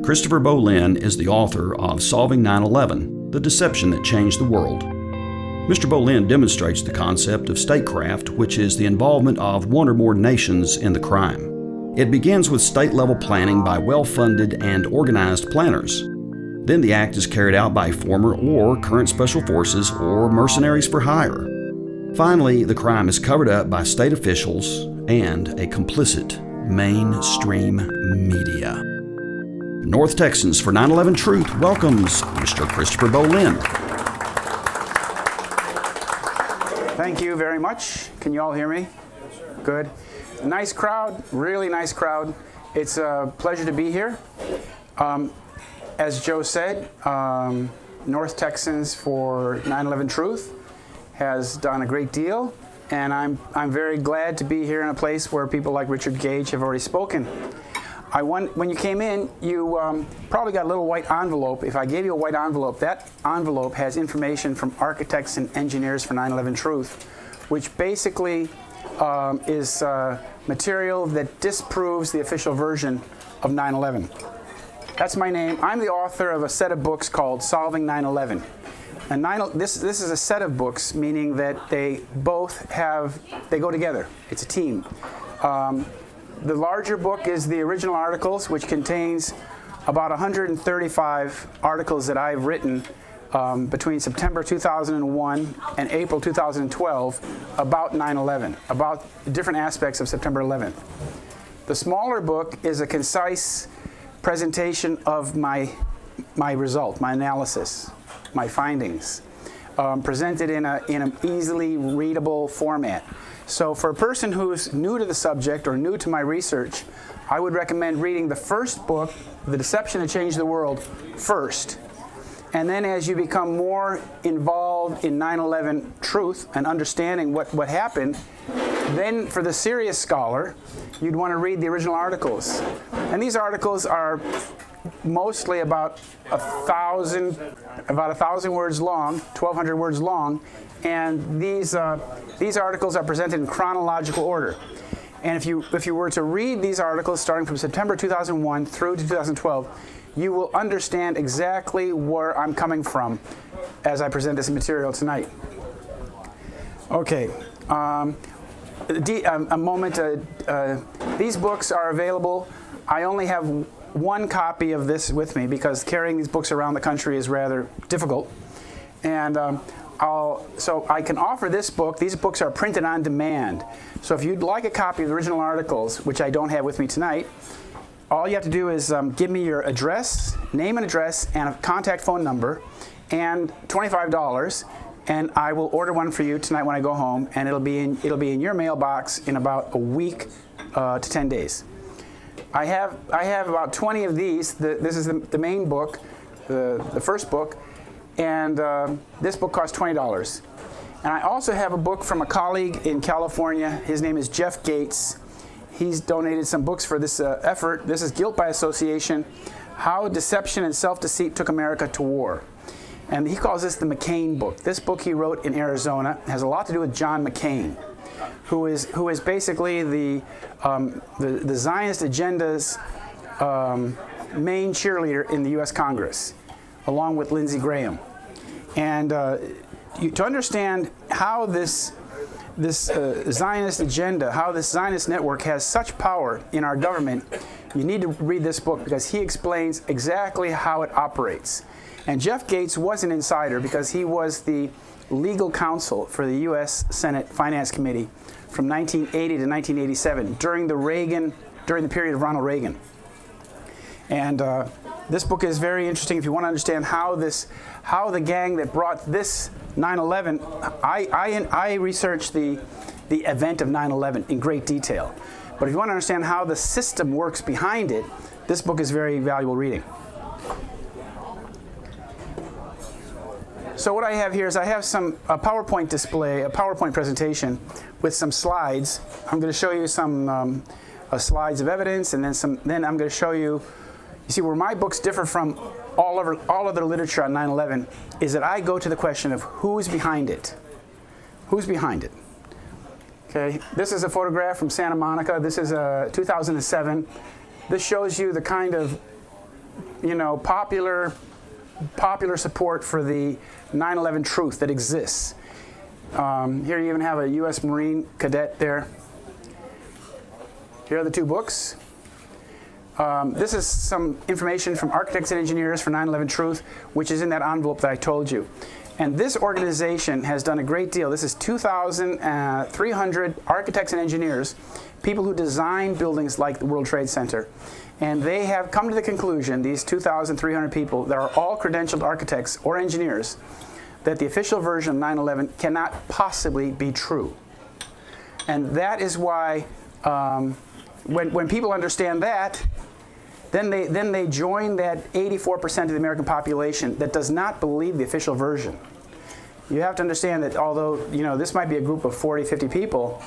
Christopher Bolin is the author of Solving 9/11, The Deception That Changed the World. Mr. Bolin demonstrates the concept of statecraft, which is the involvement of one or more nations in the crime. It begins with state-level planning by well-funded and organized planners. Then the act is carried out by former or current special forces or mercenaries for hire. Finally, the crime is covered up by state officials and a complicit mainstream media. North Texans for 9/11 Truth welcomes Mr. Christopher Bolin. Thank you very much. Can you all hear me? Yes, sir. Good. Nice crowd, really nice crowd. It's a pleasure to be here. As Joe said, North Texans for 9/11 Truth has done a great deal, and I'm very glad to be here in a place where people like Richard Gage have already spoken. When you came in, you probably got a little white envelope. If I gave you a white envelope, that envelope has information from Architects and Engineers for 9/11 Truth, which basically is material that disproves the official version of 9/11. That's my name. I'm the author of a set of books called Solving 9/11. And this is a set of books, meaning that they go together. It's a team. The larger book is the original articles, which contains about 135 articles that I've written between September 2001 and April 2012 about 9/11, about different aspects of September 11th. The smaller book is a concise presentation of my result, my analysis, my findings, presented in an easily readable format. So for a person who's new to the subject or new to my research, I would recommend reading the first book, The Deception That Changed the World, first. And then as you become more involved in 9/11 truth and understanding what happened, then for the serious scholar, you'd want to read the original articles. And these articles are mostly about 1,000 words long, 1,200 words long, and these articles are presented in chronological order. And if you were to read these articles starting from September 2001 through to 2012, you will understand exactly where I'm coming from as I present this material tonight. Okay, a moment. These books are available. I only have one copy of this with me because carrying these books around the country is rather difficult. And so I can offer this book. These books are printed on demand. So if you'd like a copy of the original articles, which I don't have with me tonight, all you have to do is give me your address, name and address, and a contact phone number, and $25, and I will order one for you tonight when I go home, and it'll be in your mailbox in about a week to 10 days. I have about 20 of these. This is the main book, the first book, and this book costs $20. And I also have a book from a colleague in California. His name is Jeff Gates. He's donated some books for this effort. This is Guilt by Association, How Deception and Self-Deceit Took America to War. And he calls this the McCain book. This book he wrote in Arizona has a lot to do with John McCain, who is basically the Zionist agenda's main cheerleader in the U.S. Congress, along with Lindsey Graham. And to understand how this Zionist agenda, how this Zionist network has such power in our government, you need to read this book because he explains exactly how it operates. And Jeff Gates was an insider because he was the legal counsel for the U.S. Senate Finance Committee from 1980 to 1987 during the period of Ronald Reagan. And this book is very interesting if you want to understand how the gang that brought this 9/11. I researched the event of 9/11 in great detail. But if you want to understand how the system works behind it, this book is very valuable reading. So what I have here is I have a PowerPoint display, a PowerPoint presentation with some slides. I'm going to show you some slides of evidence, and then I'm going to show you. You see, where my books differ from all other literature on 9/11 is that I go to the question of who's behind it. Who's behind it? Okay, this is a photograph from Santa Monica. This is 2007. This shows you the kind of popular support for the 9/11 truth that exists. Here you even have a U.S. Marine cadet there. Here are the two books. This is some information from Architects and Engineers for 9/11 Truth, which is in that envelope that I told you. And this organization has done a great deal. This is 2,300 architects and engineers, people who design buildings like the World Trade Center. And they have come to the conclusion, these 2,300 people that are all credentialed architects or engineers, that the official version of 9/11 cannot possibly be true. And that is why when people understand that, then they join that 84% of the American population that does not believe the official version. You have to understand that although this might be a group of 40, 50 people,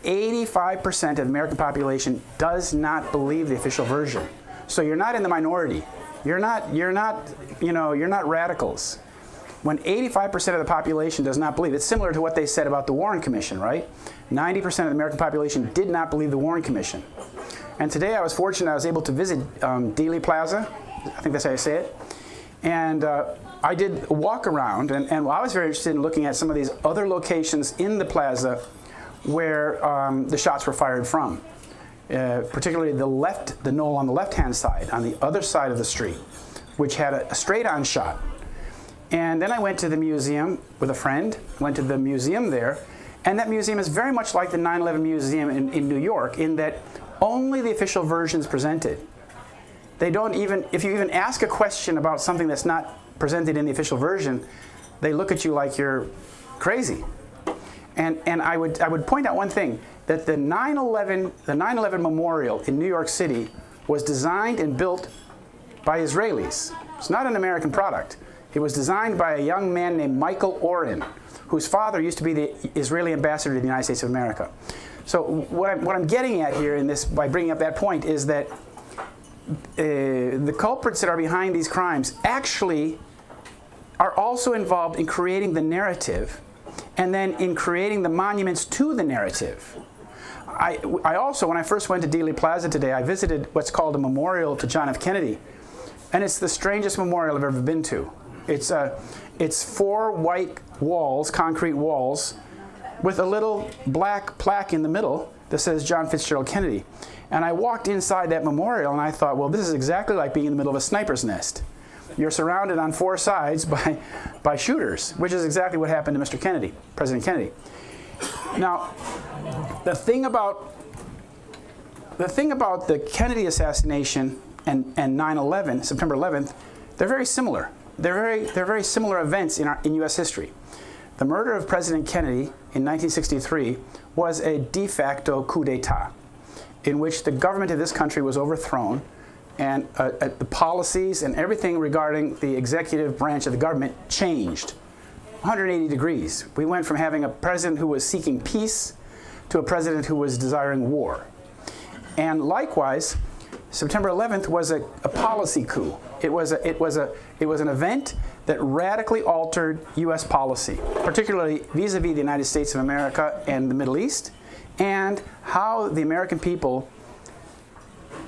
85% of the American population does not believe the official version. So you're not in the minority. You're not radicals. When 85% of the population does not believe, it's similar to what they said about the Warren Commission, right? 90% of the American population did not believe the Warren Commission. And today I was fortunate I was able to visit Dealey Plaza. I think that's how you say it. And I did a walk around, and I was very interested in looking at some of these other locations in the plaza where the shots were fired from. Particularly the knoll on the left-hand side, on the other side of the street, which had a straight-on shot. And then I went to the museum with a friend, went to the museum there, and that museum is very much like the 9/11 Museum in New York in that only the official version is presented. They don't even, if you even ask a question about something that's not presented in the official version, they look at you like you're crazy. And I would point out one thing, that the 9/11 memorial in New York City was designed and built by Israelis. It's not an American product. It was designed by a young man named Michael Oren, whose father used to be the Israeli ambassador to the United States of America. So what I'm getting at here in this, by bringing up that point, is that the culprits that are behind these crimes actually are also involved in creating the narrative and then in creating the monuments to the narrative. I also, when I first went to Dealey Plaza today, I visited what's called a memorial to John F. Kennedy, and it's the strangest memorial I've ever been to. It's 4 white walls, concrete walls, with a little black plaque in the middle that says John Fitzgerald Kennedy. And I walked inside that memorial and I thought, well, this is exactly like being in the middle of a sniper's nest. You're surrounded on 4 sides by shooters, which is exactly what happened to Mr. Kennedy, President Kennedy. Now, the thing about the Kennedy assassination and 9/11, September 11th, they're very similar. They're very similar events in U.S. history. The murder of President Kennedy in 1963 was a de facto coup d'etat, in which the government of this country was overthrown, and the policies and everything regarding the executive branch of the government changed 180 degrees. We went from having a president who was seeking peace to a president who was desiring war. And likewise, September 11th was a policy coup. It was an event that radically altered U.S. policy, particularly vis-a-vis the United States of America and the Middle East, and how the American people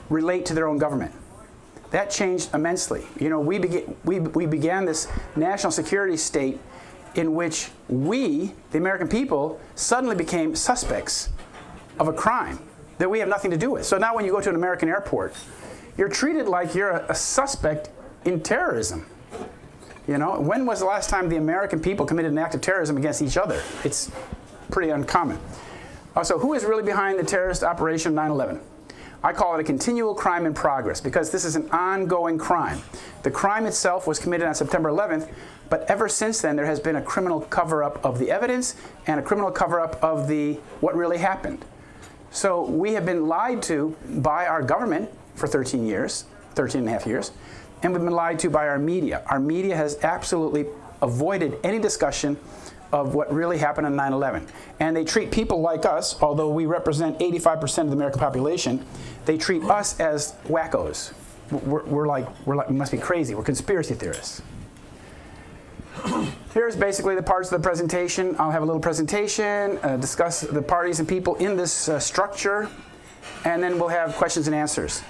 relate to their own government. That changed immensely. We began this national security state in which we, the American people, suddenly became suspects of a crime that we have nothing to do with. So now when you go to an American airport, you're treated like you're a suspect in terrorism. When was the last time the American people committed an act of terrorism against each other? It's pretty uncommon. So who is really behind the terrorist operation 9/11? I call it a continual crime in progress because this is an ongoing crime. The crime itself was committed on September 11th, but ever since then there has been a criminal cover-up of the evidence and a criminal cover-up of what really happened. So we have been lied to by our government for 13 and a half years, and we've been lied to by our media. Our media has absolutely avoided any discussion of what really happened on 9/11. And they treat people like us, although we represent 85% of the American population, they treat us as wackos. We're like, we must be crazy. We're conspiracy theorists. Here's basically the parts of the presentation. I'll have a little presentation, discuss the parties and people in this structure, and then we'll have questions and answers.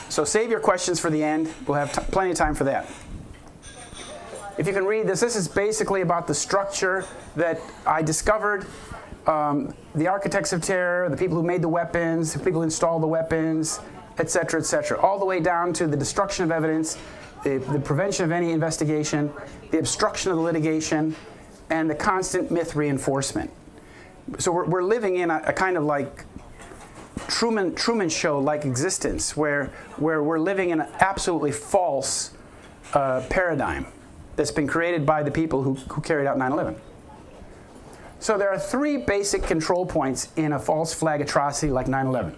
So save your questions for the end. We'll have plenty of time for that. If you can read this, this is basically about the structure that I discovered. The architects of terror, the people who made the weapons, the people who installed the weapons, et cetera, all the way down to the destruction of evidence, the prevention of any investigation, the obstruction of the litigation, and the constant myth reinforcement. So we're living in a kind of like Truman Show-like existence where we're living in an absolutely false paradigm that's been created by the people who carried out 9/11. So there are three basic control points in a false flag atrocity like 9/11.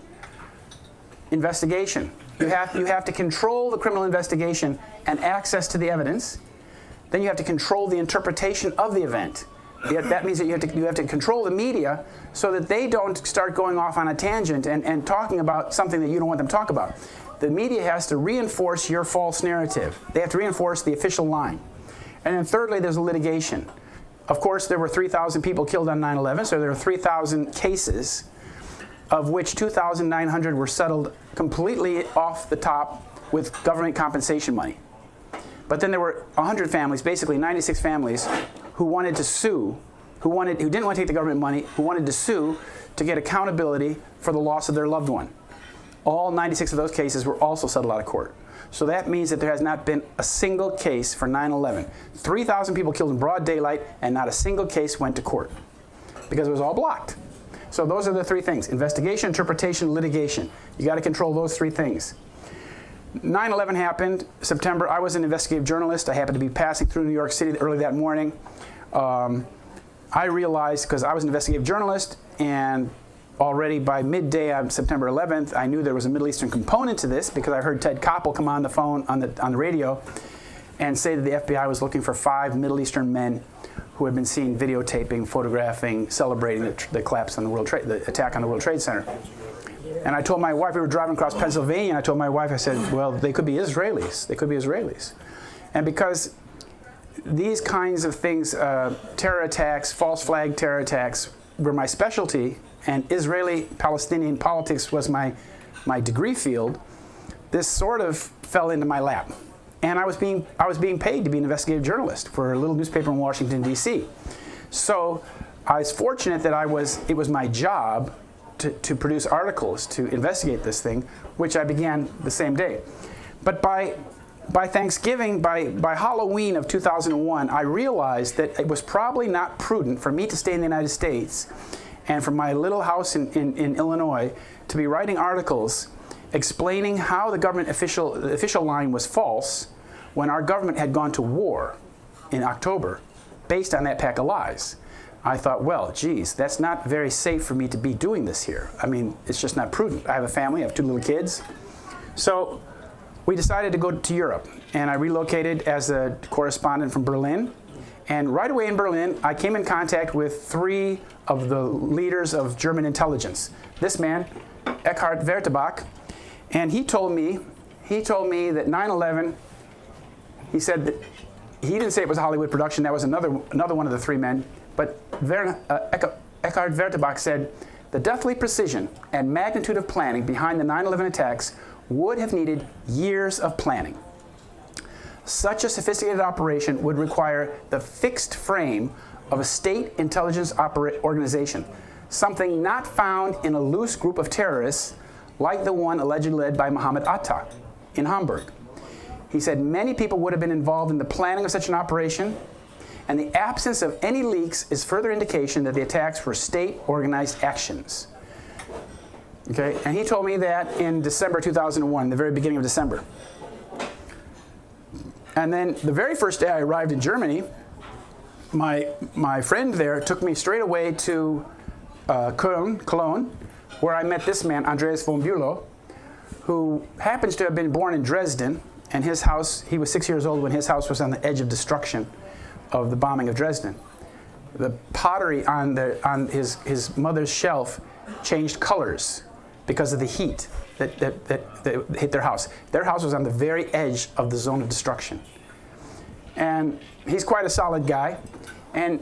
Investigation. You have to control the criminal investigation and access to the evidence. Then you have to control the interpretation of the event. That means that you have to control the media so that they don't start going off on a tangent and talking about something that you don't want them to talk about. The media has to reinforce your false narrative. They have to reinforce the official line. And then thirdly, there's litigation. Of course, there were 3,000 people killed on 9/11, so there are 3,000 cases, of which 2,900 were settled completely off the top with government compensation money. But then there were 100 families, basically 96 families, who wanted to sue, who didn't want to take the government money, who wanted to sue to get accountability for the loss of their loved one. All 96 of those cases were also settled out of court. So that means that there has not been a single case for 9/11. 3,000 people killed in broad daylight, and not a single case went to court because it was all blocked. So those are the three things: investigation, interpretation, litigation. You got to control those three things. 9/11 happened, September. I was an investigative journalist. I happened to be passing through New York City early that morning. I realized, because I was an investigative journalist, and already by midday on September 11th, I knew there was a Middle Eastern component to this because I heard Ted Koppel come on the phone on the radio and say that the FBI was looking for 5 Middle Eastern men who had been seen videotaping, photographing, celebrating the collapse on the attack on the World Trade Center. And I told my wife, we were driving across Pennsylvania, and I told my wife, I said, well, they could be Israelis. They could be Israelis. And because these kinds of things, terror attacks, false flag terror attacks, were my specialty, and Israeli-Palestinian politics was my degree field, this sort of fell into my lap. And I was being paid to be an investigative journalist for a little newspaper in Washington, D.C. So I was fortunate that it was my job to produce articles, to investigate this thing, which I began the same day. But by Thanksgiving, by Halloween of 2001, I realized that it was probably not prudent for me to stay in the United States and from my little house in Illinois to be writing articles explaining how the government official line was false when our government had gone to war in October based on that pack of lies. I thought, well, geez, that's not very safe for me to be doing this here. I mean, it's just not prudent. I have a family, I have 2 little kids. So we decided to go to Europe, and I relocated as a correspondent from Berlin. And right away in Berlin, I came in contact with 3 of the leaders of German intelligence. This man, Eckhard Wertebach, and he told me that 9/11, he said that he didn't say it was a Hollywood production. That was another one of the 3 men. But Eckhard Wertebach said, the deathly precision and magnitude of planning behind the 9/11 attacks would have needed years of planning. Such a sophisticated operation would require the fixed frame of a state intelligence organization, something not found in a loose group of terrorists like the one allegedly led by Mohammed Atta in Hamburg. He said many people would have been involved in the planning of such an operation, and the absence of any leaks is further indication that the attacks were state-organized actions. Okay, and he told me that in December 2001, the very beginning of December. And then the very first day I arrived in Germany, my friend there took me straight away to Cologne, where I met this man, Andreas von Bülow, who happens to have been born in Dresden, and his house, he was 6 years old when his house was on the edge of destruction of the bombing of Dresden. The pottery on his mother's shelf changed colors because of the heat that hit their house. Their house was on the very edge of the zone of destruction. And he's quite a solid guy. And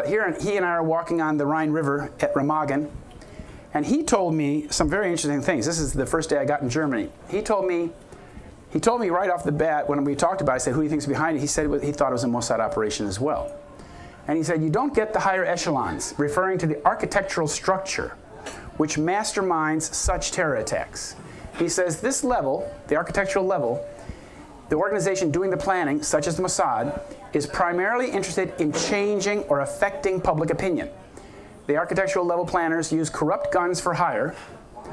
here he and I are walking on the Rhine River at Remagen. And he told me some very interesting things. This is the first day I got in Germany. He told me right off the bat when we talked about it, I said, who do you think's behind it? He said he thought it was a Mossad operation as well. And he said, you don't get the higher echelons, referring to the architectural structure which masterminds such terror attacks. He says this level, the architectural level, the organization doing the planning, such as the Mossad, is primarily interested in changing or affecting public opinion. The architectural level planners use corrupt guns for hire,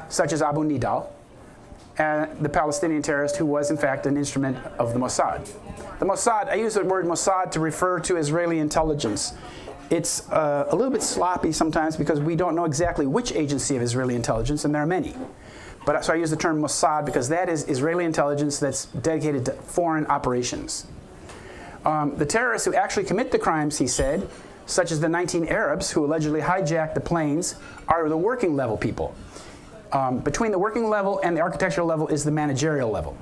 such as Abu Nidal, the Palestinian terrorist who was in fact an instrument of the Mossad. The Mossad, I use the word Mossad to refer to Israeli intelligence. It's a little bit sloppy sometimes because we don't know exactly which agency of Israeli intelligence, and there are many. But so I use the term Mossad because that is Israeli intelligence that's dedicated to foreign operations. The terrorists who actually commit the crimes, he said, such as the 19 Arabs who allegedly hijacked the planes, are the working level people. Between the working level and the architectural level is the managerial level.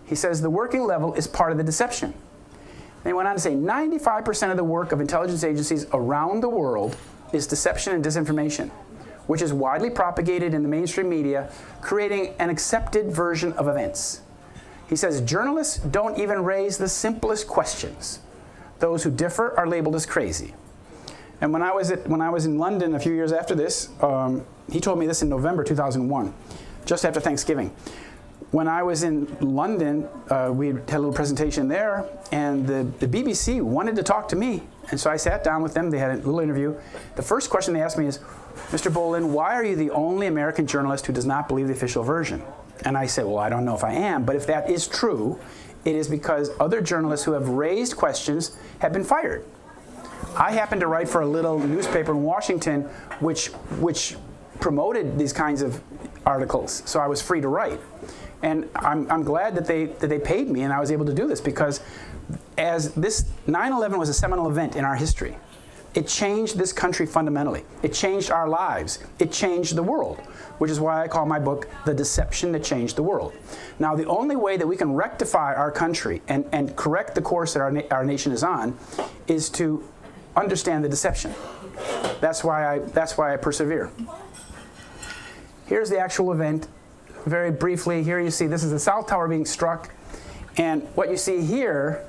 He says the working level is part of the deception. And he went on to say 95% of the work of intelligence agencies around the world is deception and disinformation, which is widely propagated in the mainstream media, creating an accepted version of events. He says journalists don't even raise the simplest questions. Those who differ are labeled as crazy. And when I was in London a few years after this, he told me this in November 2001, just after Thanksgiving. When I was in London, we had a little presentation there, and the BBC wanted to talk to me. And so I sat down with them. They had a little interview. The first question they asked me is, Mr. Bolin, why are you the only American journalist who does not believe the official version? And I said, well, I don't know if I am, but if that is true, it is because other journalists who have raised questions have been fired. I happened to write for a little newspaper in Washington which promoted these kinds of articles, so I was free to write. And I'm glad that they paid me and I was able to do this, because as this 9/11 was a seminal event in our history. It changed this country fundamentally. It changed our lives. It changed the world, which is why I call my book The Deception That Changed the World. Now, the only way that we can rectify our country and correct the course that our nation is on is to understand the deception. That's why I persevere. Here's the actual event. Very briefly, here you see this is the South Tower being struck, and what you see here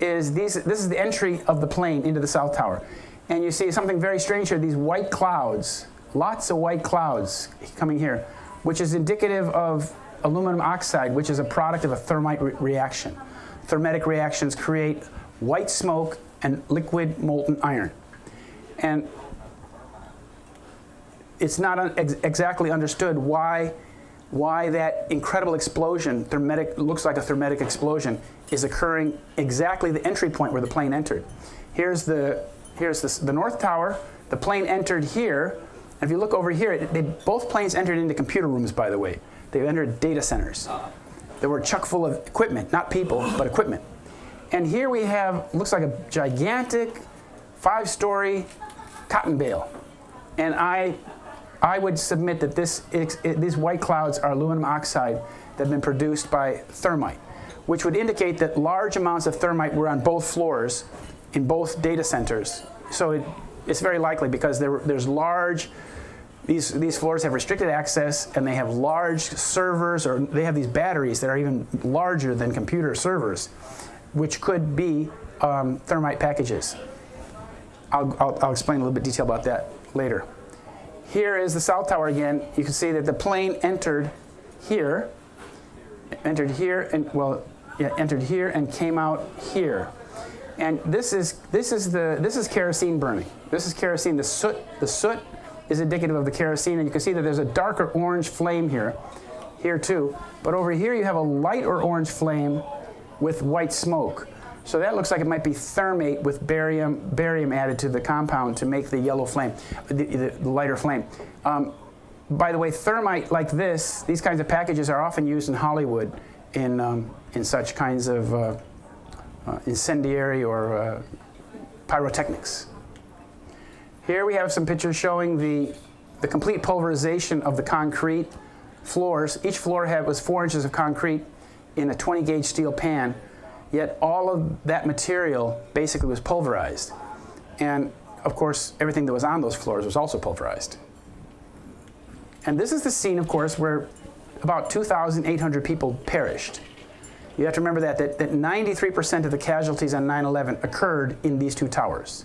is this is the entry of the plane into the South Tower. And you see something very strange here, these white clouds, lots of white clouds coming here, which is indicative of aluminum oxide, which is a product of a thermite reaction. Thermatic reactions create white smoke and liquid molten iron. And it's not exactly understood why that incredible explosion, looks like a thermatic explosion, is occurring exactly the entry point where the plane entered. Here's the North Tower. The plane entered here. And if you look over here, both planes entered into computer rooms, by the way. They entered data centers. They were chock full of equipment, not people, but equipment. And here we have, looks like a gigantic 5-story cotton bale. And I would submit that these white clouds are aluminum oxide that have been produced by thermite, which would indicate that large amounts of thermite were on both floors in both data centers. So it's very likely because there's large, these floors have restricted access and they have large servers, or they have these batteries that are even larger than computer servers, which could be thermite packages. I'll explain a little bit detail about that later. Here is the South Tower again. You can see that the plane entered here, and came out here. And this is kerosene burning. This is kerosene. The soot is indicative of the kerosene, and you can see that there's a darker orange flame here too. But over here you have a light or orange flame with white smoke. So that looks like it might be thermate with barium added to the compound to make the yellow flame, the lighter flame. By the way, thermite like these kinds of packages are often used in Hollywood in such kinds of incendiary or pyrotechnics. Here we have some pictures showing the complete pulverization of the concrete floors. Each floor was 4 inches of concrete in a 20-gauge steel pan. Yet all of that material basically was pulverized. And of course, everything that was on those floors was also pulverized. And this is the scene, of course, where about 2,800 people perished. You have to remember that 93% of the casualties on 9/11 occurred in these two towers.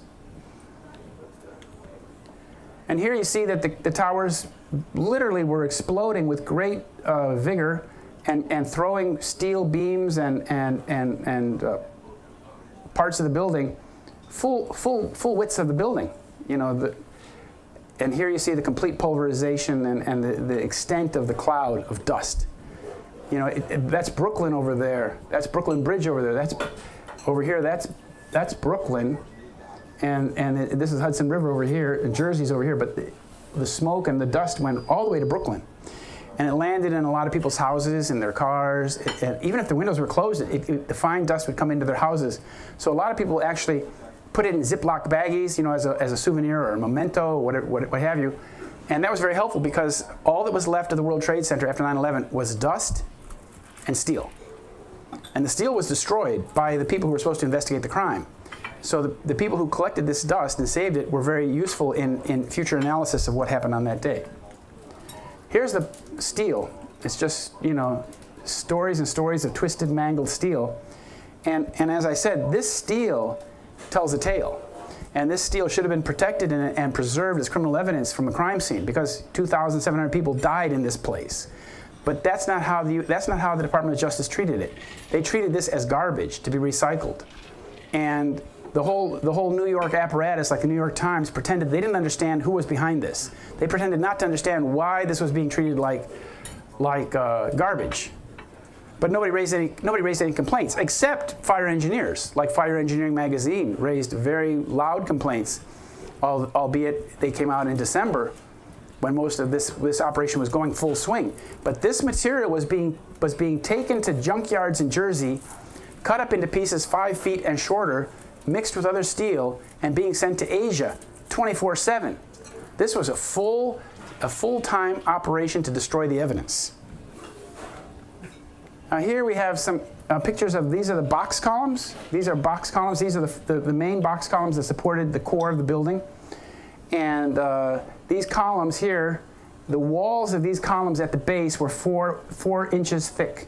And here you see that the towers literally were exploding with great vigor and throwing steel beams and parts of the building, full widths of the building. You know, and here you see the complete pulverization and the extent of the cloud of dust. You know, that's Brooklyn over there. That's Brooklyn Bridge over there. That's over here. That's Brooklyn, and this is Hudson River over here. And Jersey's over here. But the smoke and the dust went all the way to Brooklyn, and it landed in a lot of people's houses and their cars. And even if the windows were closed, the fine dust would come into their houses. So a lot of people actually put it in Ziploc baggies, you know, as a souvenir or a memento, or what have you. And that was very helpful because all that was left of the World Trade Center after 9/11 was dust and steel. And the steel was destroyed by the people who were supposed to investigate the crime. So the people who collected this dust and saved it were very useful in future analysis of what happened on that day. Here's the steel. It's just, you know, stories and stories of twisted, mangled steel. And as I said, this steel tells a tale. And this steel should have been protected and preserved as criminal evidence from a crime scene because 2,700 people died in this place. But that's not how the Department of Justice treated it. They treated this as garbage to be recycled. And the whole New York apparatus, like the New York Times, pretended they didn't understand who was behind this. They pretended not to understand why this was being treated like garbage. But nobody raised any complaints, except fire engineers. Like Fire Engineering Magazine raised very loud complaints, albeit they came out in December when most of this operation was going full swing. But this material was being taken to junkyards in Jersey, cut up into pieces 5 feet and shorter, mixed with other steel, and being sent to Asia 24/7. This was a full-time operation to destroy the evidence. Here we have some pictures of, these are the box columns. These are box columns. These are the main box columns that supported the core of the building. And these columns here, the walls of these columns at the base were 4 inches thick.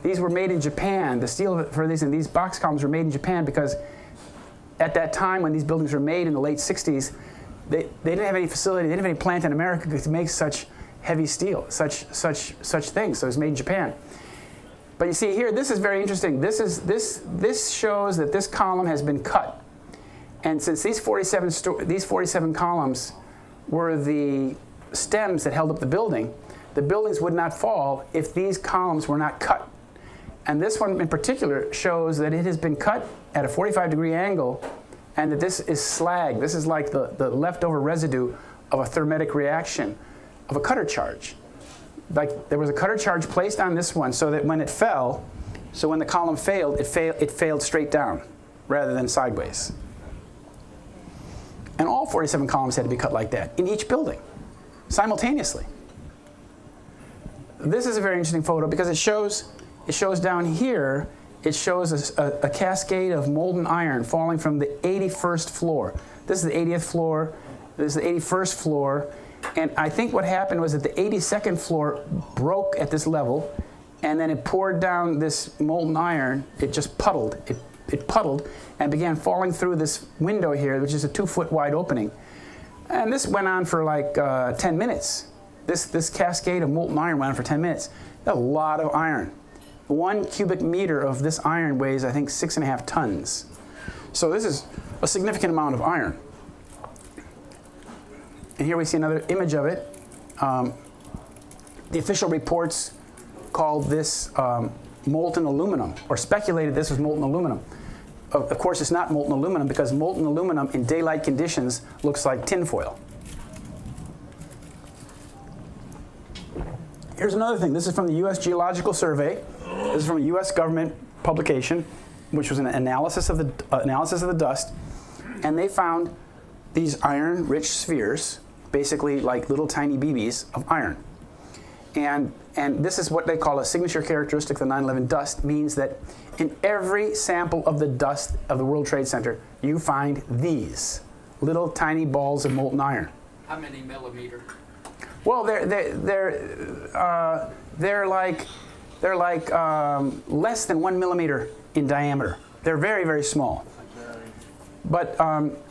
These were made in Japan. The steel for these box columns were made in Japan because at that time when these buildings were made in the late 60s, they didn't have any facility, they didn't have any plant in America to make such heavy steel, such things. So it was made in Japan. But you see here, this is very interesting. This shows that this column has been cut. And since these 47 columns were the stems that held up the buildings would not fall if these columns were not cut. And this one in particular shows that it has been cut at a 45-degree angle and that this is slag. This is like the leftover residue of a thermetic reaction of a cutter charge. Like there was a cutter charge placed on this one so that when it fell, so when the column failed, it failed straight down rather than sideways. And all 47 columns had to be cut like that in each building, simultaneously. This is a very interesting photo because it shows down here, it shows a cascade of molten iron falling from the 81st floor. This is the 80th floor, this is the 81st floor, and I think what happened was that the 82nd floor broke at this level, and then it poured down this molten iron. It just puddled. It puddled and began falling through this window here, which is a 2-foot wide opening. And this went on for like 10 minutes. This cascade of molten iron went on for 10 minutes. That's a lot of iron. 1 cubic meter of this iron weighs, I think, 6.5 tons. So this is a significant amount of iron. And here we see another image of it. The official reports called this molten aluminum, or speculated this was molten aluminum. Of course, it's not molten aluminum because molten aluminum in daylight conditions looks like tinfoil. Here's another thing. This is from the U.S. Geological Survey. This is from a U.S. government publication, which was an analysis of the dust, and they found these iron-rich spheres, basically like little tiny BBs of iron. And this is what they call a signature characteristic of the 9/11 dust, means that in every sample of the dust of the World Trade Center, you find these little tiny balls of molten iron. How many millimeter? Well, they're like less than 1 millimeter in diameter. They're very, very small. But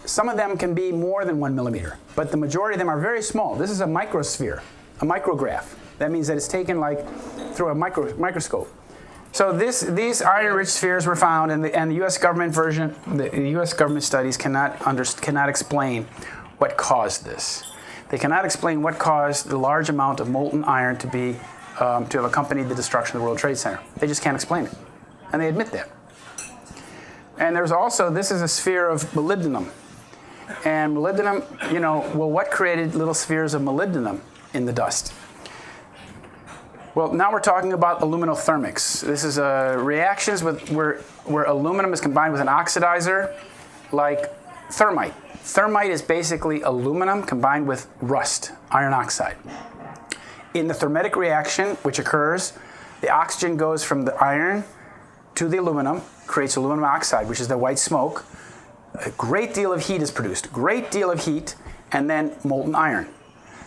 some of them can be more than 1 millimeter. But the majority of them are very small. This is a microsphere, a micrograph. That means that it's taken like through a microscope. So these iron-rich spheres were found, and the U.S. government version, the U.S. government studies cannot explain what caused this. They cannot explain what caused the large amount of molten iron to have accompanied the destruction of the World Trade Center. They just can't explain it, and they admit that. And there's also, this is a sphere of molybdenum. And molybdenum, well, what created little spheres of molybdenum in the dust? Well, now we're talking about aluminothermics. This is reactions where aluminum is combined with an oxidizer, like thermite. Thermite is basically aluminum combined with rust, iron oxide. In the thermitic reaction, which occurs, the oxygen goes from the iron to the aluminum, creates aluminum oxide, which is the white smoke. A great deal of heat is produced, and then molten iron.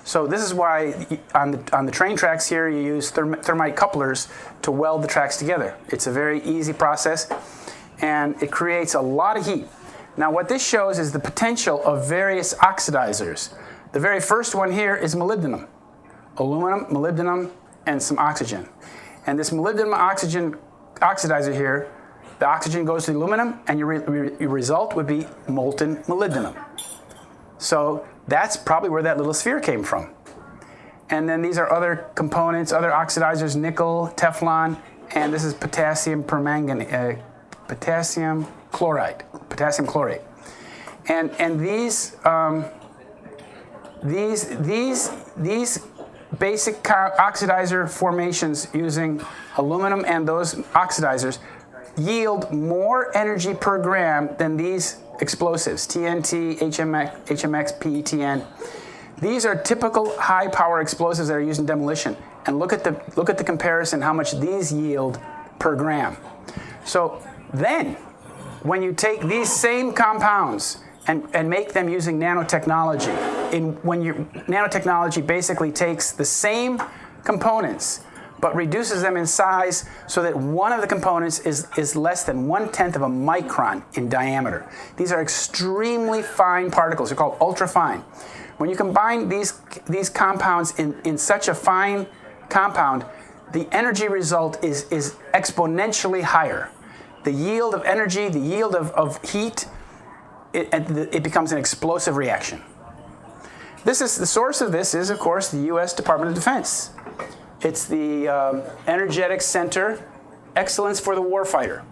So this is why on the train tracks here you use thermite couplers to weld the tracks together. It's a very easy process, and it creates a lot of heat. Now what this shows is the potential of various oxidizers. The very first one here is molybdenum. Aluminum, molybdenum, and some oxygen. And this molybdenum oxygen oxidizer here, the oxygen goes to the aluminum, and your result would be molten molybdenum. So that's probably where that little sphere came from. And then these are other components, other oxidizers, nickel, Teflon, and this is potassium permanganate, potassium chloride. And these basic oxidizer formations using aluminum and those oxidizers yield more energy per gram than these explosives, TNT, HMX, PETN. These are typical high-power explosives that are used in demolition. And look at the comparison, how much these yield per gram. So then, when you take these same compounds and make them using nanotechnology, nanotechnology basically takes the same components but reduces them in size so that one of the components is less than 1/10 of a micron in diameter. These are extremely fine particles. They're called ultrafine. When you combine these compounds in such a fine compound, the energy result is exponentially higher. The yield of energy, the yield of heat, it becomes an explosive reaction. The source of this is, of course, the U.S. Department of Defense. It's the Energetics Center, Excellence for the Warfighter.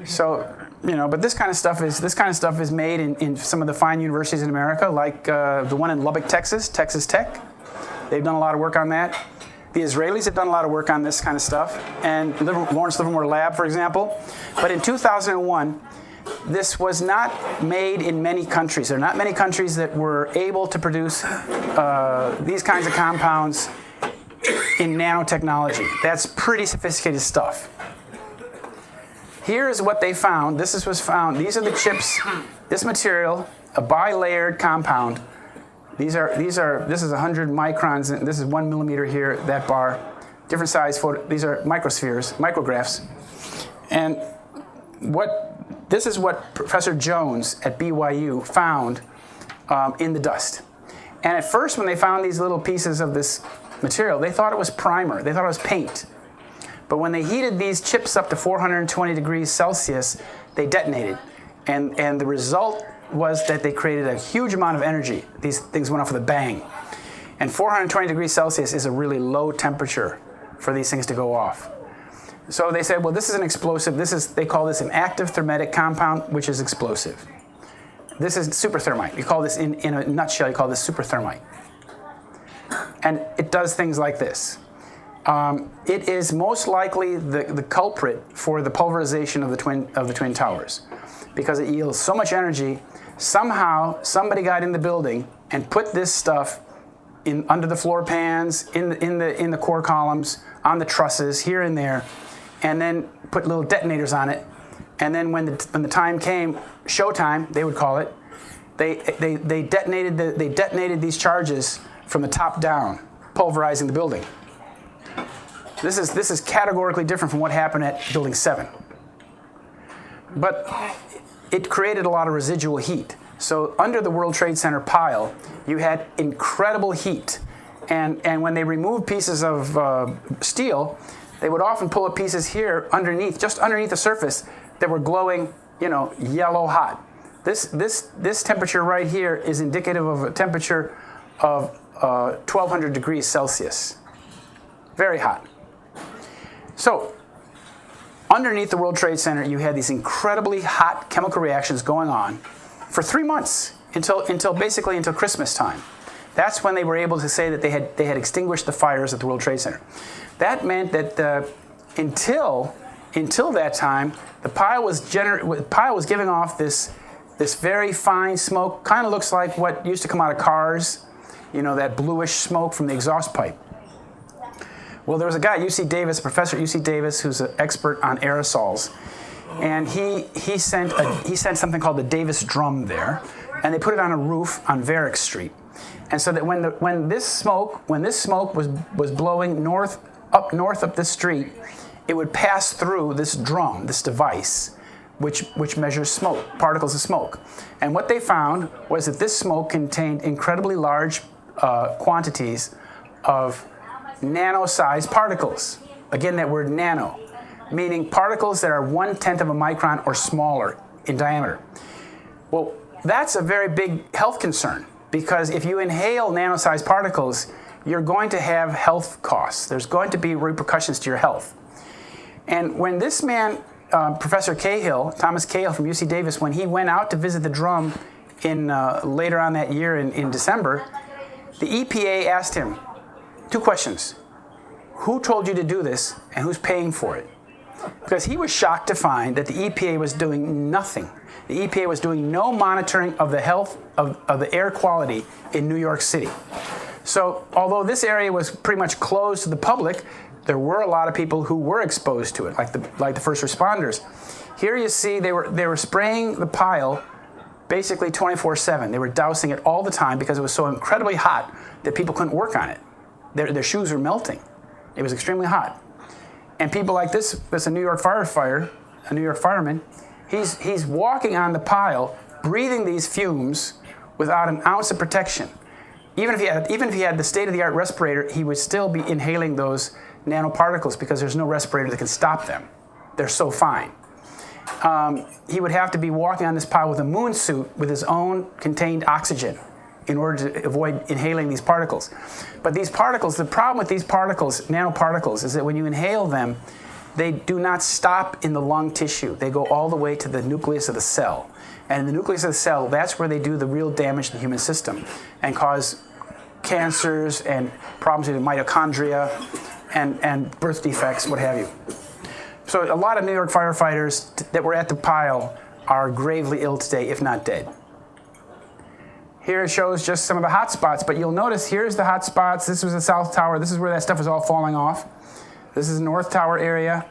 So, but this kind of stuff is made in some of the fine universities in America, like the one in Lubbock, Texas Tech. They've done a lot of work on that. The Israelis have done a lot of work on this kind of stuff, and Lawrence Livermore Lab, for example. But in 2001, this was not made in many countries. There are not many countries that were able to produce these kinds of compounds in nanotechnology. That's pretty sophisticated stuff. Here is what they found. These are the chips. This material, a bilayered compound. This is 100 microns, and this is 1 millimeter here, that bar. Different size these are microspheres, micrographs. And this is what Professor Jones at BYU found in the dust. And at first, when they found these little pieces of this material, they thought it was primer. They thought it was paint. But when they heated these chips up to 420 degrees Celsius, they detonated. And the result was that they created a huge amount of energy. These things went off with a bang. And 420 degrees Celsius is a really low temperature for these things to go off. So they said, well, this is an explosive. They call this an active thermetic compound, which is explosive. This is superthermite. You call this, in a nutshell, you call this superthermite. And it does things like this. It is most likely the culprit for the pulverization of the twin towers, because it yields so much energy. Somehow, somebody got in the building and put this stuff under the floor pans, in the core columns, on the trusses, here and there, and then put little detonators on it. And then when the time came, showtime, they would call it, they detonated these charges from the top down, pulverizing the building. This is categorically different from what happened at Building 7. But it created a lot of residual heat. So under the World Trade Center pile, you had incredible heat. And when they removed pieces of steel, they would often pull up pieces here underneath, just underneath the surface, that were glowing, yellow hot. This temperature right here is indicative of a temperature of 1,200 degrees Celsius. Very hot. So, underneath the World Trade Center, you had these incredibly hot chemical reactions going on for 3 months until Christmas time. That's when they were able to say that they had extinguished the fires at the World Trade Center. That meant that until that time, the pile was giving off this very fine smoke. Kind of looks like what used to come out of cars, that bluish smoke from the exhaust pipe. Well, there was a guy at UC Davis, a professor at UC Davis, who's an expert on aerosols, and he sent something called the Davis drum there, and they put it on a roof on Varick Street, and so that when this smoke was blowing up north up this street, it would pass through this drum, this device, which measures smoke, particles of smoke, and what they found was that this smoke contained incredibly large quantities of nano-sized particles. Again, that word nano, meaning particles that are 1/10 of a micron or smaller in diameter. Well, that's a very big health concern, because if you inhale nano-sized particles, you're going to have health costs. There's going to be repercussions to your health. And when this man, Professor Cahill, Thomas Cahill from UC Davis, when he went out to visit the drum later on that year in December, the EPA asked him 2 questions. Who told you to do this, and who's paying for it? Because he was shocked to find that the EPA was doing nothing. The EPA was doing no monitoring of the health of the air quality in New York City. So although this area was pretty much closed to the public, there were a lot of people who were exposed to it, like the first responders. Here you see they were spraying the pile basically 24/7. They were dousing it all the time because it was so incredibly hot that people couldn't work on it. Their shoes were melting. It was extremely hot. And people like this a New York a New York fireman, he's walking on the pile, breathing these fumes without an ounce of protection. Even if he had the state-of-the-art respirator, he would still be inhaling those nanoparticles because there's no respirator that can stop them. They're so fine. He would have to be walking on this pile with a moon suit with his own contained oxygen in order to avoid inhaling these particles. But these particles, the problem with these particles, nanoparticles, is that when you inhale them, they do not stop in the lung tissue. They go all the way to the nucleus of the cell. And in the nucleus of the cell, that's where they do the real damage to the human system and cause cancers and problems with the mitochondria and birth defects, what have you. So a lot of New York firefighters that were at the pile are gravely ill today, if not dead. Here it shows just some of the hot spots, but you'll notice here's the hot spots. This was the South Tower. This is where that stuff is all falling off. This is the North Tower area.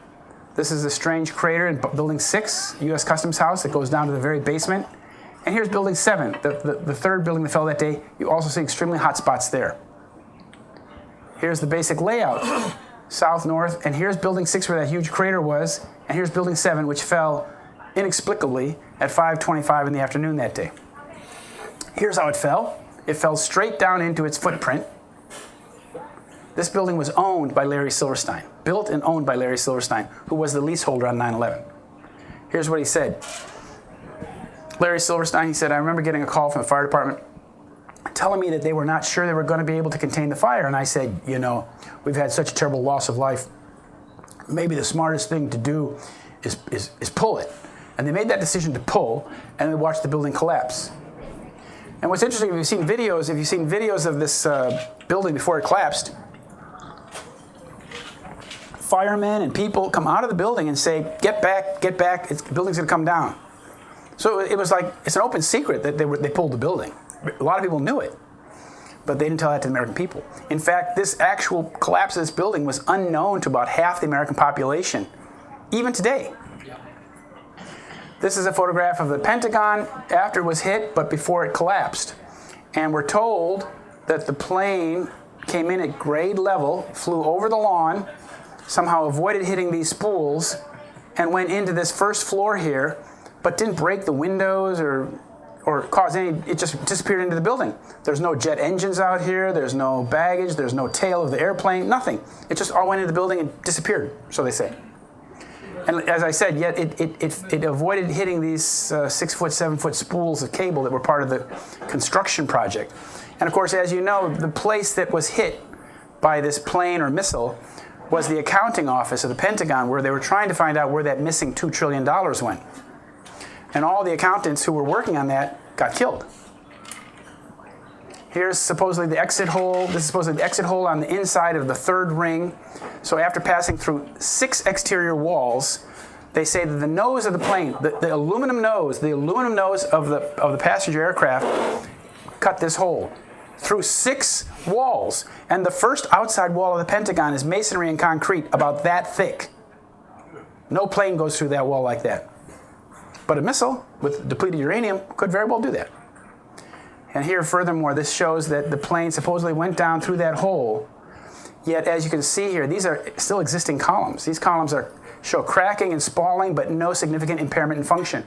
This is a strange crater in Building 6, U.S. Customs House, that goes down to the very basement. And here's Building 7, the third building that fell that day. You also see extremely hot spots there. Here's the basic layout, south, north, and here's Building 6 where that huge crater was, and here's Building 7, which fell inexplicably at 5:25 in the afternoon that day. Here's how it fell. It fell straight down into its footprint. This building was owned by Larry Silverstein, built and owned by Larry Silverstein, who was the leaseholder on 9/11. Here's what he said. Larry Silverstein, he said, I remember getting a call from the fire department telling me that they were not sure they were going to be able to contain the fire. And I said, we've had such a terrible loss of life. Maybe the smartest thing to do is pull it. And they made that decision to pull, and they watched the building collapse. And what's interesting, if you've seen videos of this building before it collapsed, firemen and people come out of the building and say, get back, the building's going to come down. So it was like, it's an open secret that they pulled the building. A lot of people knew it, but they didn't tell that to the American people. In fact, this actual collapse of this building was unknown to about half the American population, even today. This is a photograph of the Pentagon after it was hit, but before it collapsed. And we're told that the plane came in at grade level, flew over the lawn, somehow avoided hitting these spools, and went into this first floor here, but didn't break the windows or cause any, it just disappeared into the building. There's no jet engines out here, there's no baggage, there's no tail of the airplane, nothing. It just all went into the building and disappeared, so they say. And as I said, yet it avoided hitting these 6-foot, 7-foot spools of cable that were part of the construction project. And of course, as you know, the place that was hit by this plane or missile was the accounting office of the Pentagon, where they were trying to find out where that missing $2 trillion went. And all the accountants who were working on that got killed. Here's supposedly the exit hole. This is supposedly the exit hole on the inside of the third ring. So after passing through 6 exterior walls, they say that the nose of the plane, the aluminum nose of the passenger aircraft cut this hole through 6 walls. And the first outside wall of the Pentagon is masonry and concrete about that thick. No plane goes through that wall like that. But a missile with depleted uranium could very well do that. And here, furthermore, this shows that the plane supposedly went down through that hole. Yet, as you can see here, these are still existing columns. These columns show cracking and spalling, but no significant impairment in function.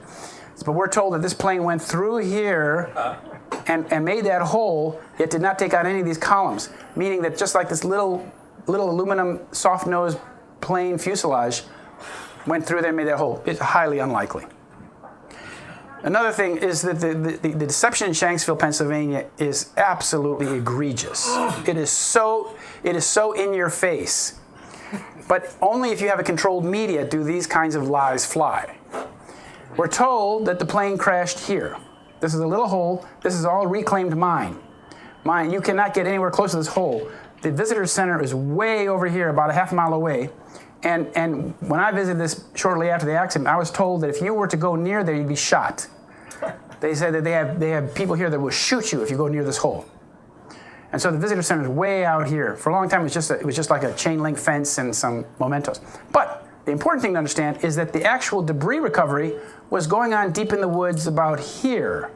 But we're told that this plane went through here and made that hole, yet did not take out any of these columns, meaning that just like this little aluminum soft-nosed plane fuselage went through there and made that hole, it's highly unlikely. Another thing is that the deception in Shanksville, Pennsylvania is absolutely egregious. It is so in your face. But only if you have a controlled media do these kinds of lies fly. We're told that the plane crashed here. This is a little hole. This is all reclaimed mine. You cannot get anywhere close to this hole. The visitor center is way over here, about a half mile away. And when I visited this shortly after the accident, I was told that if you were to go near there, you'd be shot. They said that they have people here that will shoot you if you go near this hole. And so the visitor center is way out here. For a long time, it was just like a chain link fence and some mementos. But the important thing to understand is that the actual debris recovery was going on deep in the woods about here.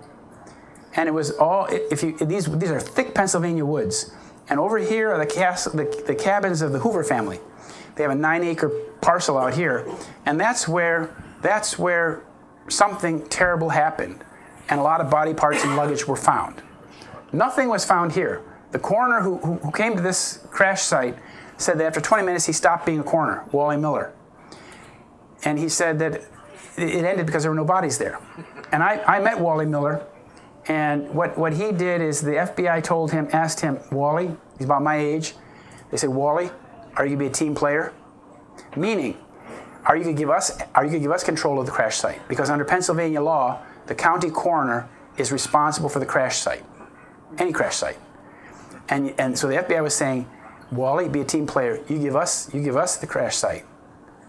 And it was all, these are thick Pennsylvania woods. And over here are the cabins of the Hoover family. They have a 9-acre parcel out here, and that's where something terrible happened, and a lot of body parts and luggage were found. Nothing was found here. The coroner who came to this crash site said that after 20 minutes he stopped being a coroner, Wally Miller. And he said that it ended because there were no bodies there. And I met Wally Miller, and what he did is the FBI asked him, Wally, he's about my age, they said, Wally, are you going to be a team player? Meaning, are you going to give us control of the crash site? Because under Pennsylvania law, the county coroner is responsible for the crash site, any crash site. And so the FBI was saying, Wally, be a team player. You give us the crash site.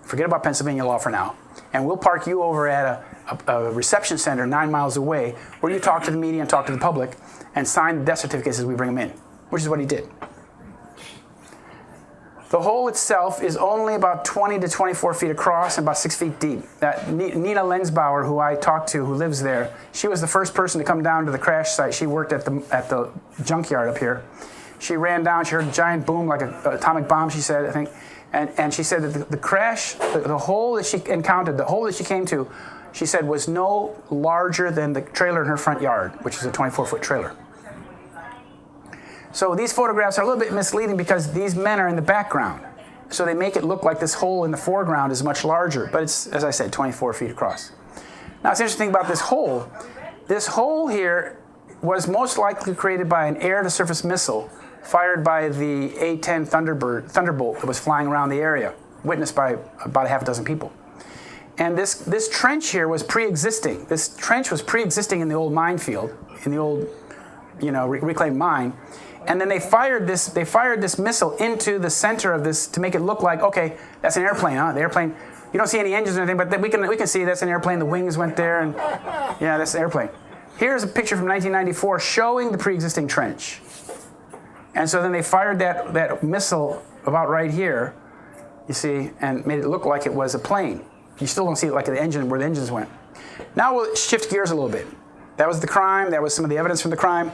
Forget about Pennsylvania law for now, and we'll park you over at a reception center 9 miles away, where you talk to the media and talk to the public, and sign the death certificates as we bring them in, which is what he did. The hole itself is only about 20 to 24 feet across and about 6 feet deep. Nina Lensbauer, who I talked to, who lives there, she was the first person to come down to the crash site. She worked at the junkyard up here. She ran down, she heard a giant boom like an atomic bomb, she said, I think. And she said that the crash, the hole that she encountered, the hole that she came to, she said was no larger than the trailer in her front yard, which is a 24-foot trailer. So these photographs are a little bit misleading because these men are in the background. So they make it look like this hole in the foreground is much larger, but it's, as I said, 24 feet across. Now, it's interesting about this hole. This hole here was most likely created by an air-to-surface missile fired by the A-10 Thunderbolt that was flying around the area, witnessed by about a half a dozen people. And this trench here was pre-existing. This trench was pre-existing in the old minefield, in the old, reclaimed mine. And then they fired this missile into the center of this to make it look like, okay, that's an airplane, huh? The airplane, you don't see any engines or anything, but we can see that's an airplane. The wings went there, and yeah, that's an airplane. Here's a picture from 1994 showing the pre-existing trench. And so then they fired that missile about right here, you see, and made it look like it was a plane. You still don't see it like the engine, where the engines went. Now we'll shift gears a little bit. That was the crime. That was some of the evidence from the crime.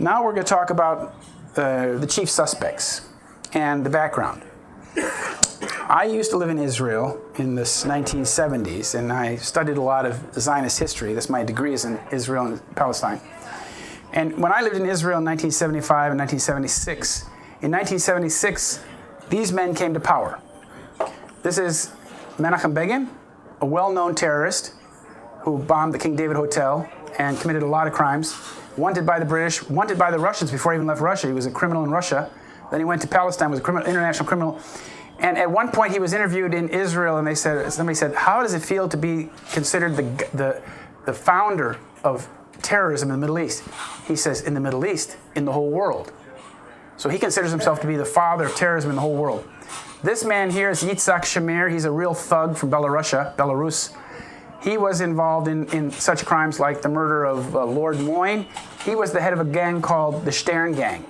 Now we're going to talk about the chief suspects and the background. I used to live in Israel in the 1970s, and I studied a lot of Zionist history. That's my degree is in Israel and Palestine. And when I lived in Israel in 1975 and 1976, in 1976, these men came to power. This is Menachem Begin, a well-known terrorist who bombed the King David Hotel and committed a lot of crimes, wanted by the British, wanted by the Russians before he even left Russia. He was a criminal in Russia. Then he went to Palestine, was a international criminal. And at one point he was interviewed in Israel, and somebody said, how does it feel to be considered the founder of terrorism in the Middle East? He says, in the Middle East, in the whole world. So he considers himself to be the father of terrorism in the whole world. This man here is Yitzhak Shamir. He's a real thug from Belarus. He was involved in such crimes like the murder of Lord Moyne. He was the head of a gang called the Stern Gang.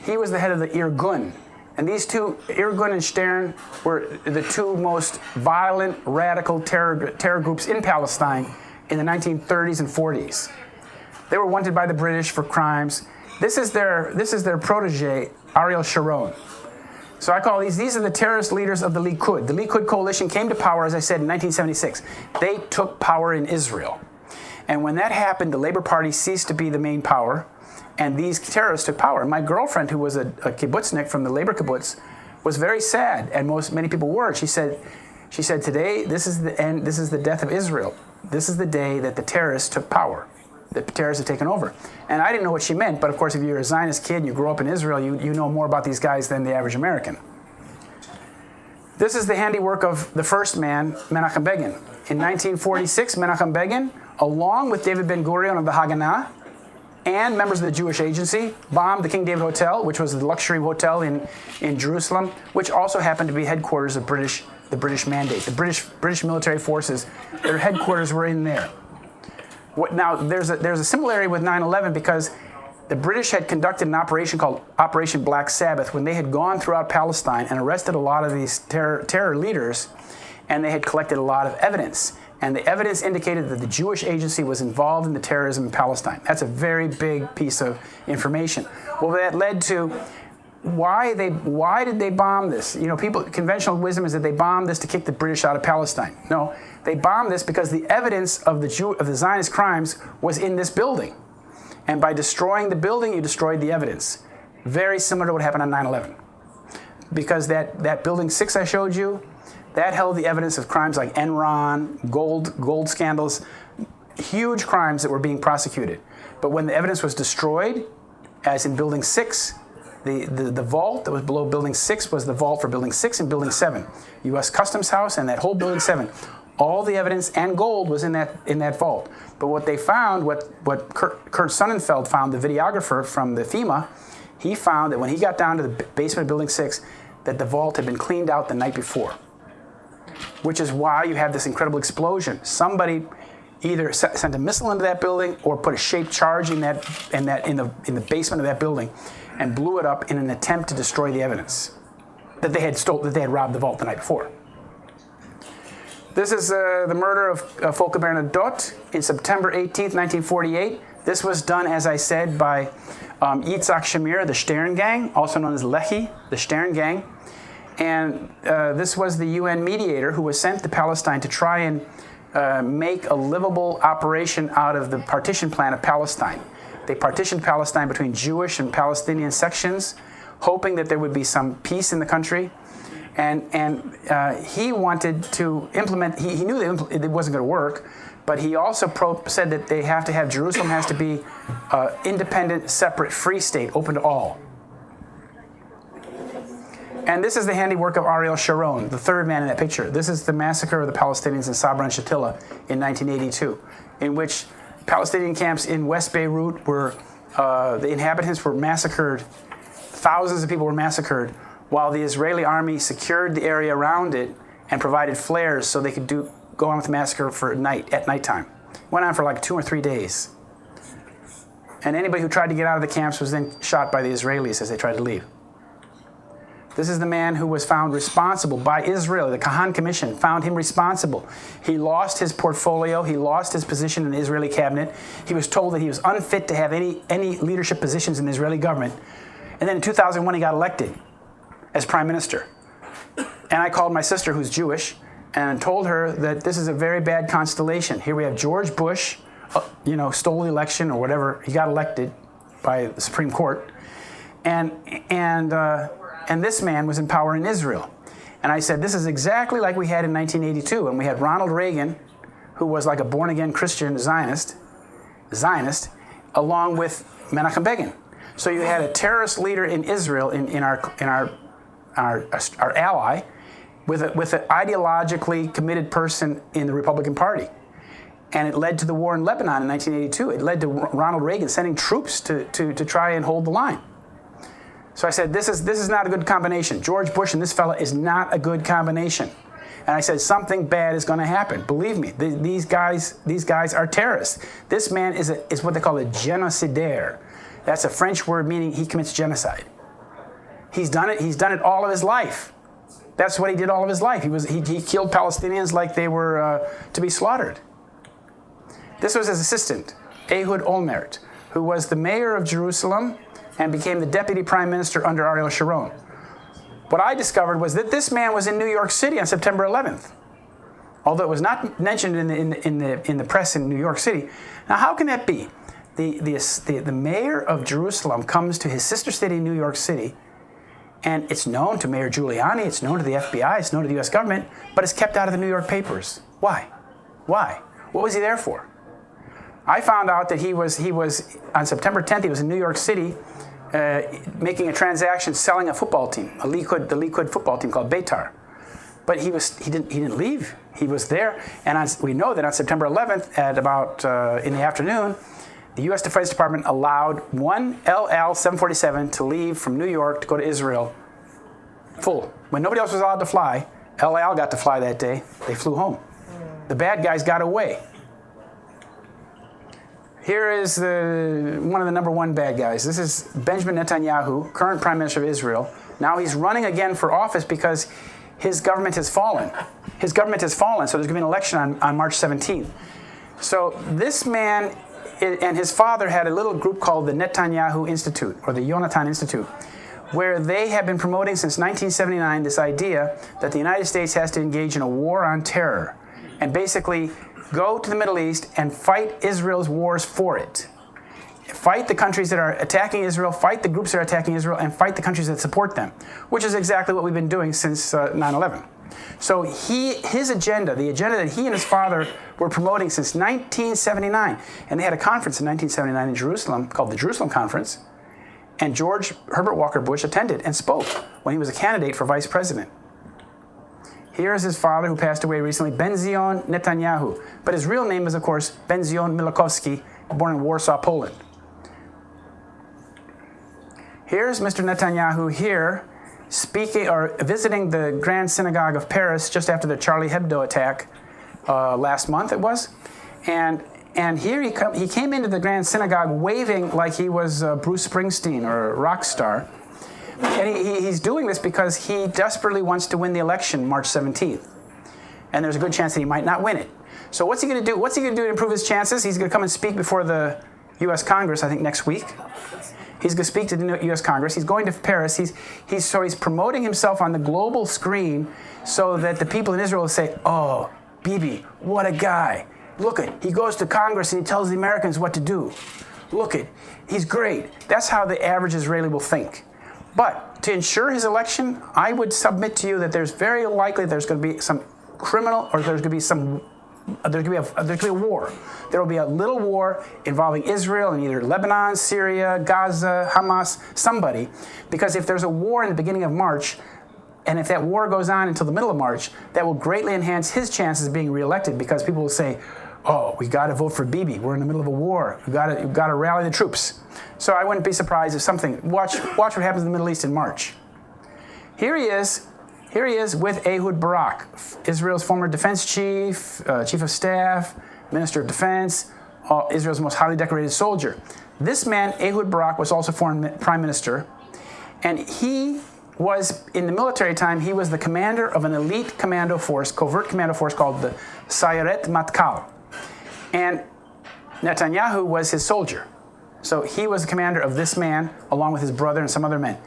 He was the head of the Irgun. And these two, Irgun and Stern, were the two most violent, radical terror groups in Palestine in the 1930s and 40s. They were wanted by the British for crimes. This is their protege, Ariel Sharon. So I call these are the terrorist leaders of the Likud. The Likud coalition came to power, as I said, in 1976. They took power in Israel. And when that happened, the Labor Party ceased to be the main power, and these terrorists took power. My girlfriend, who was a kibbutznik from the labor kibbutz, was very sad, and many people were. She said, today, this is the end, this is the death of Israel. This is the day that the terrorists took power. The terrorists have taken over. And I didn't know what she meant, but of course, if you're a Zionist kid and you grow up in Israel, you know more about these guys than the average American. This is the handiwork of the first man, Menachem Begin. In 1946, Menachem Begin, along with David Ben-Gurion of the Haganah, and members of the Jewish Agency, bombed the King David Hotel, which was the luxury hotel in Jerusalem, which also happened to be headquarters of the British Mandate. The British military forces, their headquarters were in there. Now, there's a similarity with 9/11 because the British had conducted an operation called Operation Black Sabbath when they had gone throughout Palestine and arrested a lot of these terror leaders, and they had collected a lot of evidence. And the evidence indicated that the Jewish Agency was involved in the terrorism in Palestine. That's a very big piece of information. Well, that led to why did they bomb this? You know, conventional wisdom is that they bombed this to kick the British out of Palestine. No, they bombed this because the evidence of the Zionist crimes was in this building. And by destroying the building, you destroyed the evidence. Very similar to what happened on 9/11. Because that building 6 I showed you, that held the evidence of crimes like Enron, gold scandals, huge crimes that were being prosecuted. But when the evidence was destroyed, as in building 6, the vault that was below building 6 was the vault for building 6 and building 7. U.S. Customs House and that whole building 7. All the evidence and gold was in that vault. But what they found, what Kurt Sonnenfeld found, the videographer from the FEMA, he found that when he got down to the basement of building 6, that the vault had been cleaned out the night before. Which is why you have this incredible explosion. Somebody either sent a missile into that building or put a shaped charge in the basement of that building and blew it up in an attempt to destroy the evidence that they had robbed the vault the night before. This is the murder of Volker Bernadotte in September 18th, 1948. This was done, as I said, by Yitzhak Shamir, the Stern Gang, also known as Lehi, the Stern Gang. And this was the UN mediator who was sent to Palestine to try and make a livable operation out of the partition plan of Palestine. They partitioned Palestine between Jewish and Palestinian sections, hoping that there would be some peace in the country. And he wanted to implement, he knew that it wasn't going to work, but he also said that Jerusalem has to be independent, separate, free state, open to all. And this is the handiwork of Ariel Sharon, the third man in that picture. This is the massacre of the Palestinians in Sabra and Shatila in 1982, in which Palestinian camps in West Beirut the inhabitants were massacred. Thousands of people were massacred, while the Israeli army secured the area around it and provided flares so they could go on with the massacre at nighttime. Went on for like 2 or 3 days. And anybody who tried to get out of the camps was then shot by the Israelis as they tried to leave. This is the man who was found responsible by Israel. The Kahan Commission found him responsible. He lost his portfolio. He lost his position in the Israeli cabinet. He was told that he was unfit to have any leadership positions in the Israeli government. And then in 2001, he got elected as prime minister. And I called my sister, who's Jewish, and told her that this is a very bad constellation. Here we have George Bush, stole the election or whatever. He got elected by the Supreme Court. And this man was in power in Israel. And I said, this is exactly like we had in 1982. And we had Ronald Reagan, who was like a born-again Christian Zionist, along with Menachem Begin. So you had a terrorist leader in Israel, in our ally, with an ideologically committed person in the Republican Party. And it led to the war in Lebanon in 1982. It led to Ronald Reagan sending troops to try and hold the line. So I said, this is not a good combination. George Bush and this fella is not a good combination. And I said, something bad is going to happen. Believe me, these guys are terrorists. This man is what they call a génocidaire. That's a French word meaning he commits genocide. He's done it all of his life. That's what he did all of his life. He killed Palestinians like they were to be slaughtered. This was his assistant, Ehud Olmert, who was the mayor of Jerusalem and became the deputy prime minister under Ariel Sharon. What I discovered was that this man was in New York City on September 11th, although it was not mentioned in the press in New York City. Now, how can that be? The mayor of Jerusalem comes to his sister city, New York City, and it's known to Mayor Giuliani, it's known to the FBI, it's known to the U.S. government, but it's kept out of the New York papers. Why? Why? What was he there for? I found out that he was on September 10th, he was in New York City making a transaction selling a football team, the Likud football team called Beitar. But he didn't leave. He was there, and we know that on September 11th at about in the afternoon, the U.S. Defense Department allowed one LL-747 to leave from New York to go to Israel full. When nobody else was allowed to fly, El Al got to fly that day. They flew home. The bad guys got away. Here is one of the number one bad guys. This is Benjamin Netanyahu, current Prime Minister of Israel. Now he's running again for office because his government has fallen. His government has fallen, so there's going to be an election on March 17th. So this man and his father had a little group called the Netanyahu Institute, or the Yonatan Institute, where they have been promoting since 1979 this idea that the United States has to engage in a war on terror and basically go to the Middle East and fight Israel's wars for it. Fight the countries that are attacking Israel, fight the groups that are attacking Israel, and fight the countries that support them, which is exactly what we've been doing since 9/11. So his agenda, the agenda that he and his father were promoting since 1979, and they had a conference in 1979 in Jerusalem called the Jerusalem Conference, and George Herbert Walker Bush attended and spoke when he was a candidate for vice president. Here is his father, who passed away recently, Benzion Netanyahu. But his real name is, of course, Benzion Milakowski, born in Warsaw, Poland. Here's Mr. Netanyahu here, speaking or visiting the Grand Synagogue of Paris just after the Charlie Hebdo attack last month, it was. And here he came into the Grand Synagogue waving like he was Bruce Springsteen or a rock star. And he's doing this because he desperately wants to win the election March 17th. And there's a good chance that he might not win it. So what's he going to do? What's he going to do to improve his chances? He's going to come and speak before the U.S. Congress, I think, next week. He's going to speak to the U.S. Congress. He's going to Paris. He's promoting himself on the global screen so that the people in Israel will say, oh, Bibi, what a guy. Look it, he goes to Congress and he tells the Americans what to do. Look it, he's great. That's how the average Israeli will think. But to ensure his election, I would submit to you that there's very likely there's going to be some criminal, or there's going to be a war. There will be a little war involving Israel and either Lebanon, Syria, Gaza, Hamas, somebody. Because if there's a war in the beginning of March, and if that war goes on until the middle of March, that will greatly enhance his chances of being reelected, because people will say, oh, we got to vote for Bibi. We're in the middle of a war. We've got to rally the troops. So I wouldn't be surprised if something. Watch what happens in the Middle East in March. Here he is with Ehud Barak, Israel's former defense chief, chief of staff, minister of defense, Israel's most highly decorated soldier. This man, Ehud Barak, was also foreign prime minister, and he was, in the military time, he was the commander of an elite commando force, covert commando force called the Sayeret Matkal. And Netanyahu was his soldier. So he was the commander of this man, along with his brother and some other men.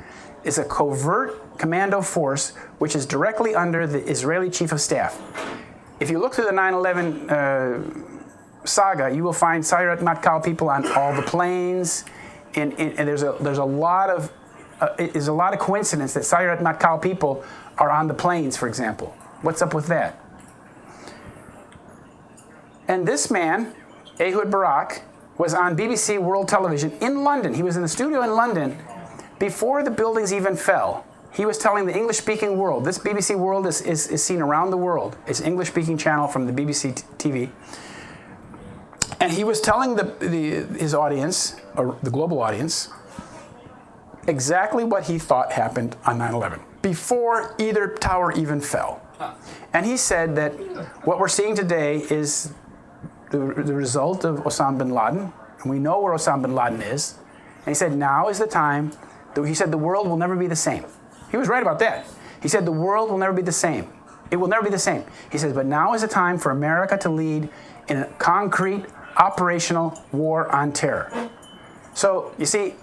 It's a covert commando force which is directly under the Israeli chief of staff. If you look through the 9/11 saga, you will find Sayeret Matkal people on all the planes, and there's a lot of coincidence that Sayeret Matkal people are on the planes, for example. What's up with that? And this man, Ehud Barak, was on BBC World Television in London. He was in the studio in London before the buildings even fell. He was telling the English-speaking world. This BBC World is seen around the world. It's an English-speaking channel from the BBC TV. And he was telling his audience, or the global audience, exactly what he thought happened on 9/11, before either tower even fell. And he said that what we're seeing today is the result of Osama bin Laden, and we know where Osama bin Laden is. And he said, now is the time. He said the world will never be the same. He was right about that. He said the world will never be the same. It will never be the same. He says, but now is the time for America to lead in a concrete, operational war on terror. So, you see,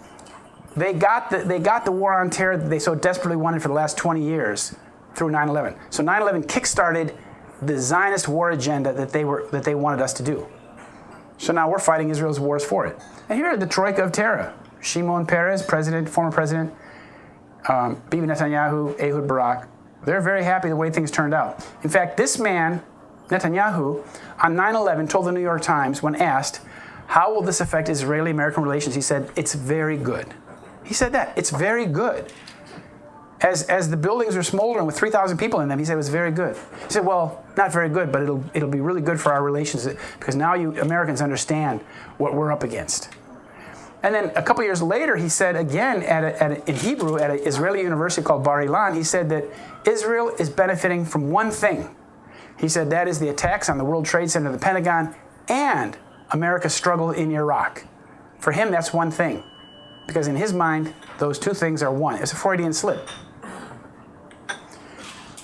they got the war on terror that they so desperately wanted for the last 20 years through 9/11. So 9/11 kickstarted the Zionist war agenda that they wanted us to do. So now we're fighting Israel's wars for it. And here are the troika of terror: Shimon Peres, former president, Bibi Netanyahu, Ehud Barak. They're very happy the way things turned out. In fact, this man, Netanyahu, on 9/11 told the New York Times, when asked, how will this affect Israeli-American relations, he said, it's very good. He said that, it's very good. As the buildings are smoldering with 3,000 people in them, he said it was very good. He said, well, not very good, but it'll be really good for our relations because now you Americans understand what we're up against. And then a couple years later, he said again in Hebrew at an Israeli university called Bar Ilan, he said that Israel is benefiting from one thing. He said that is the attacks on the World Trade Center, the Pentagon, and America's struggle in Iraq. For him, that's one thing. Because in his mind, those two things are one. It's a Freudian slip.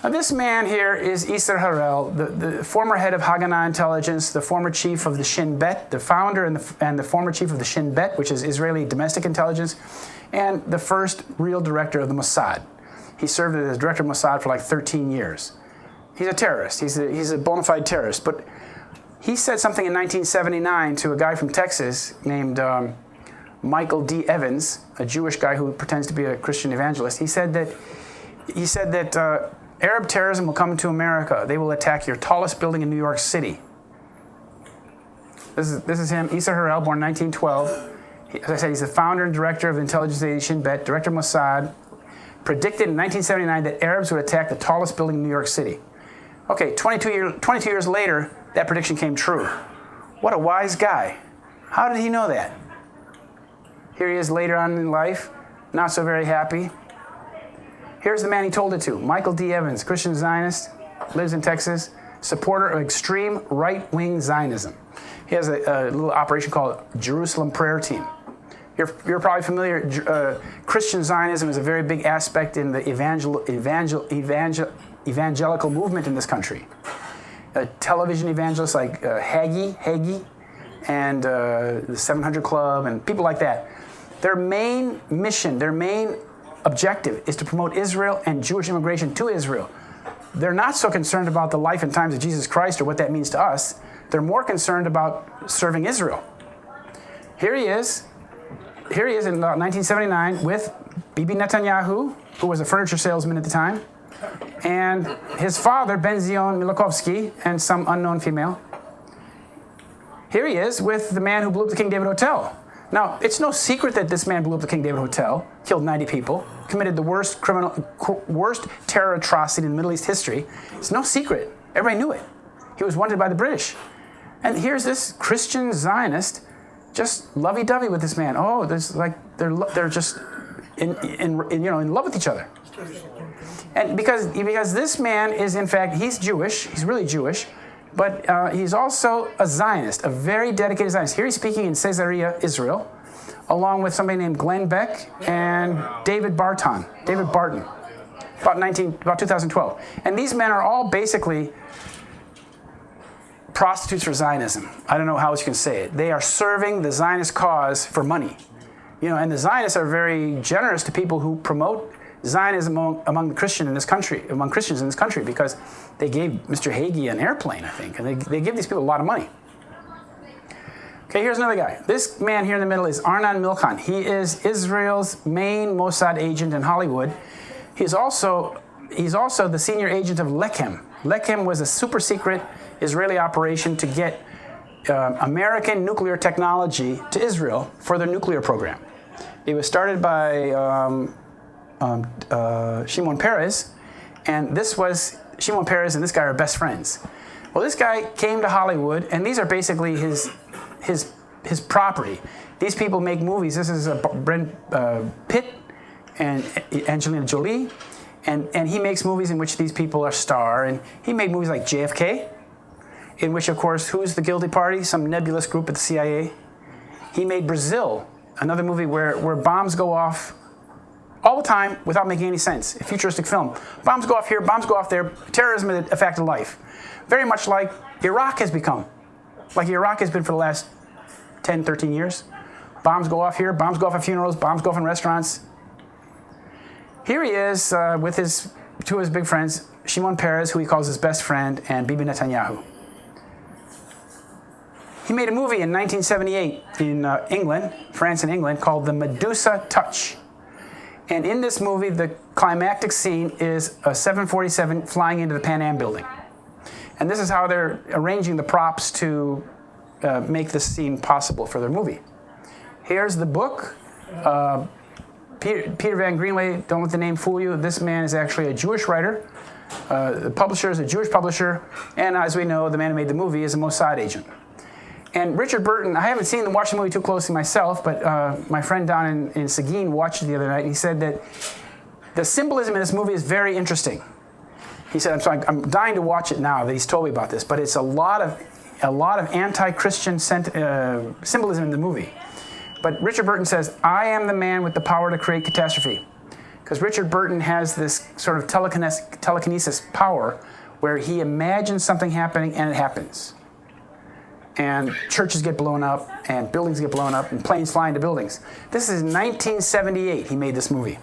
Now, this man here is Isser Harel, the former head of Haganah Intelligence, the former chief of the Shin Bet, the founder and the former chief of the Shin Bet, which is Israeli domestic intelligence, and the first real director of the Mossad. He served as director of Mossad for like 13 years. He's a terrorist. He's a bona fide terrorist. But he said something in 1979 to a guy from Texas named Michael D. Evans, a Jewish guy who pretends to be a Christian evangelist. He said that Arab terrorism will come to America. They will attack your tallest building in New York City. This is him, Isser Harel, born 1912. As I said, he's the founder and director of the intelligence agency Shin Bet, director of Mossad. Predicted in 1979 that Arabs would attack the tallest building in New York City. Okay, 22 years later, that prediction came true. What a wise guy. How did he know that? Here he is later on in life, not so very happy. Here's the man he told it to, Michael D. Evans, Christian Zionist, lives in Texas, supporter of extreme right-wing Zionism. He has a little operation called Jerusalem Prayer Team. You're probably familiar. Christian Zionism is a very big aspect in the evangelical movement in this country. Television evangelists like Hagee, and the 700 Club, and people like that. Their main mission, their main objective is to promote Israel and Jewish immigration to Israel. They're not so concerned about the life and times of Jesus Christ or what that means to us. They're more concerned about serving Israel. Here he is in 1979 with Bibi Netanyahu, who was a furniture salesman at the time, and his father, Ben-Zion Milakovsky, and some unknown female. Here he is with the man who blew up the King David Hotel. Now, it's no secret that this man blew up the King David Hotel, killed 90 people, committed the worst terror atrocity in Middle East history. It's no secret. Everybody knew it. He was wanted by the British. And here's this Christian Zionist just lovey-dovey with this man. Oh, they're just in love with each other. And because this man is, in fact, he's Jewish. He's really Jewish. But he's also a Zionist, a very dedicated Zionist. Here he's speaking in Caesarea, Israel, along with somebody named Glenn Beck and David Barton. about 2012. And these men are all basically prostitutes for Zionism. I don't know how else you can say it. They are serving the Zionist cause for money. And the Zionists are very generous to people who promote Zionism among Christians in this country, because they gave Mr. Hagee an airplane, I think, and they give these people a lot of money. Okay, here's another guy. This man here in the middle is Arnon Milchan. He is Israel's main Mossad agent in Hollywood. He's also the senior agent of Lechem. Lechem was a super secret Israeli operation to get American nuclear technology to Israel for their nuclear program. It was started by Shimon Peres, and Shimon Peres and this guy are best friends. Well, this guy came to Hollywood, and these are basically his property. These people make movies. This is Brent Pitt and Angelina Jolie, and he makes movies in which these people are star. And he made movies like JFK, in which, of course, who's the guilty party? Some nebulous group at the CIA. He made Brazil, another movie where bombs go off all the time without making any sense. A futuristic film. Bombs go off here, bombs go off there. Terrorism is a fact of life. Very much like Iraq has become. Like Iraq has been for the last 10, 13 years. Bombs go off here, bombs go off at funerals, bombs go off in restaurants. Here he is with two of his big friends, Shimon Peres, who he calls his best friend, and Bibi Netanyahu. He made a movie in 1978 in France and England, called The Medusa Touch. And in this movie, the climactic scene is a 747 flying into the Pan Am building. And this is how they're arranging the props to make this scene possible for their movie. Here's the book. Peter Van Greenway, don't let the name fool you. This man is actually a Jewish writer. The publisher is a Jewish publisher. And as we know, the man who made the movie is a Mossad agent. And Richard Burton, I haven't watched the movie too closely myself, but my friend down in Seguin watched it the other night, and he said that the symbolism in this movie is very interesting. He said, I'm dying to watch it now that he's told me about this, but it's a lot of anti-Christian symbolism in the movie. But Richard Burton says, I am the man with the power to create catastrophe. Because Richard Burton has this sort of telekinesis power where he imagines something happening and it happens. And churches get blown up, and buildings get blown up, and planes fly into buildings. This is 1978 he made this movie.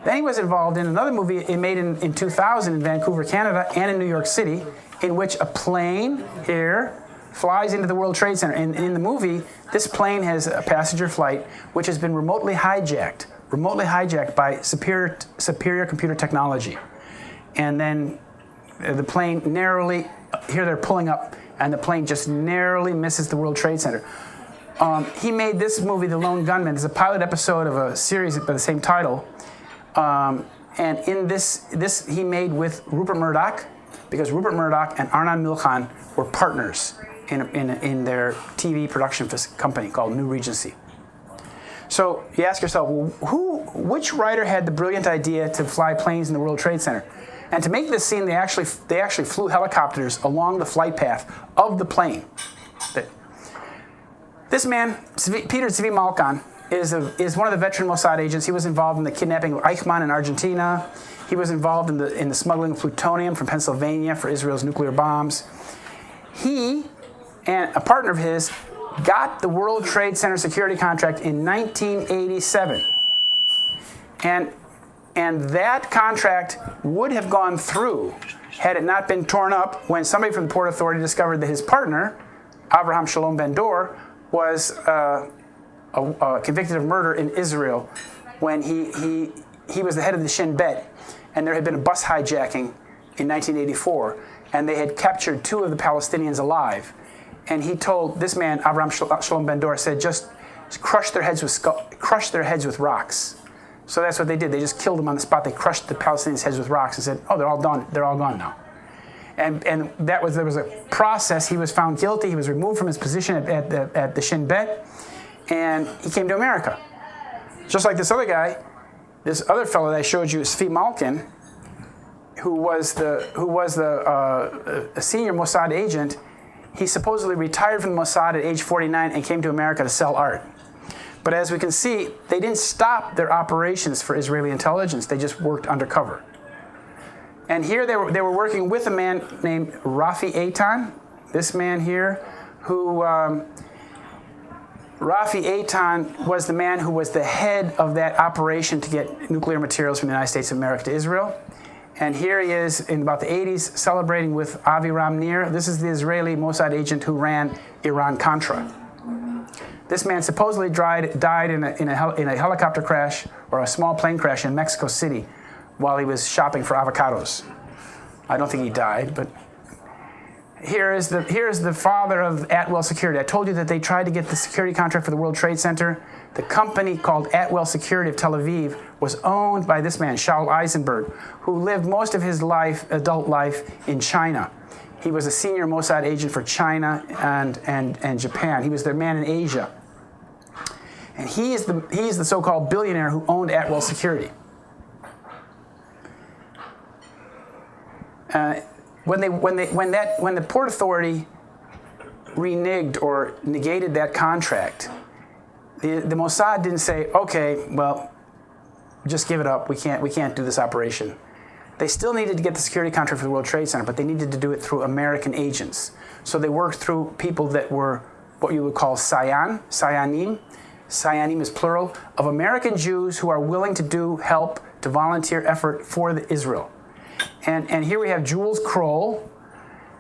Then he was involved in another movie he made in 2000 in Vancouver, Canada, and in New York City, in which a plane here flies into the World Trade Center. And in the movie, this plane has a passenger flight which has been remotely hijacked by superior computer technology. And then the plane narrowly, here they're pulling up, and the plane just narrowly misses the World Trade Center. He made this movie, The Lone Gunman. It's a pilot episode of a series by the same title. And in this he made with Rupert Murdoch, because Rupert Murdoch and Arnon Milchan were partners in their TV production company called New Regency. So you ask yourself, well, which writer had the brilliant idea to fly planes in the World Trade Center? And to make this scene, they actually flew helicopters along the flight path of the plane. This man, Peter Zvi Malkan, is one of the veteran Mossad agents. He was involved in the kidnapping of Eichmann in Argentina. He was involved in the smuggling of plutonium from Pennsylvania for Israel's nuclear bombs. He and a partner of his got the World Trade Center security contract in 1987. And that contract would have gone through had it not been torn up when somebody from the Port Authority discovered that his partner, Avraham Shalom Ben-Dor, was convicted of murder in Israel when he was the head of the Shin Bet. And there had been a bus hijacking in 1984, and they had captured two of the Palestinians alive. And he told this man, Avraham Shalom Ben-Dor, said, just crush their heads with rocks. So that's what they did. They just killed them on the spot. They crushed the Palestinians' heads with rocks and said, "Oh, they're all done. They're all gone now." And there was a process. He was found guilty. He was removed from his position at the Shin Bet, and he came to America. Just like this other guy, this other fellow that I showed you, Zvi Malkin, who was a senior Mossad agent. He supposedly retired from the Mossad at age 49 and came to America to sell art. But as we can see, they didn't stop their operations for Israeli intelligence. They just worked undercover. And here they were working with a man named Rafi Eitan. This man here, who Rafi Eitan was the man who was the head of that operation to get nuclear materials from the United States of America to Israel. And here he is in about the 80s celebrating with Aviram Nir. This is the Israeli Mossad agent who ran Iran-Contra. This man supposedly died in a helicopter crash or a small plane crash in Mexico City while he was shopping for avocados. I don't think he died, but here is the father of Atwell Security. I told you that they tried to get the security contract for the World Trade Center. The company called Atwell Security of Tel Aviv was owned by this man, Shaul Eisenberg, who lived most of his adult life in China. He was a senior Mossad agent for China and Japan. He was their man in Asia. And he is the so-called billionaire who owned Atwell Security. When the Port Authority reneged or negated that contract, the Mossad didn't say, okay, well, just give it up. We can't do this operation. They still needed to get the security contract for the World Trade Center, but they needed to do it through American agents. So they worked through people that were what you would call Sayanim. Sayanim is plural, of American Jews who are willing to help to volunteer effort for Israel. And here we have Jules Kroll.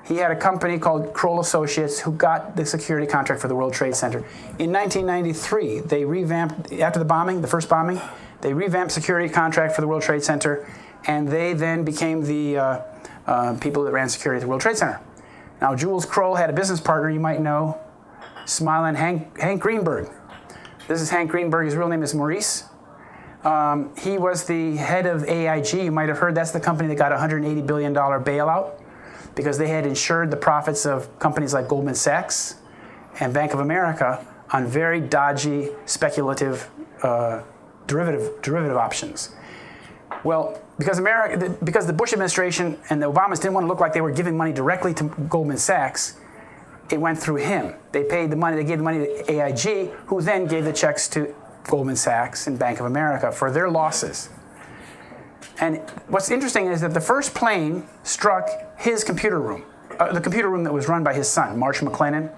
He had a company called Kroll Associates who got the security contract for the World Trade Center. In 1993, they revamped, after the first bombing, they revamped security contract for the World Trade Center, and they then became the people that ran security at the World Trade Center. Now, Jules Kroll had a business partner you might know, smiling Hank Greenberg. This is Hank Greenberg. His real name is Maurice. He was the head of AIG. You might have heard that's the company that got a $180 billion bailout because they had insured the profits of companies like Goldman Sachs and Bank of America on very dodgy, speculative derivative options. Well, because the Bush administration and the Obamas didn't want to look like they were giving money directly to Goldman Sachs, it went through him. They gave the money to AIG, who then gave the checks to Goldman Sachs and Bank of America for their losses. And what's interesting is that the first plane struck his computer room, the computer room that was run by his son, Marsh McLennan.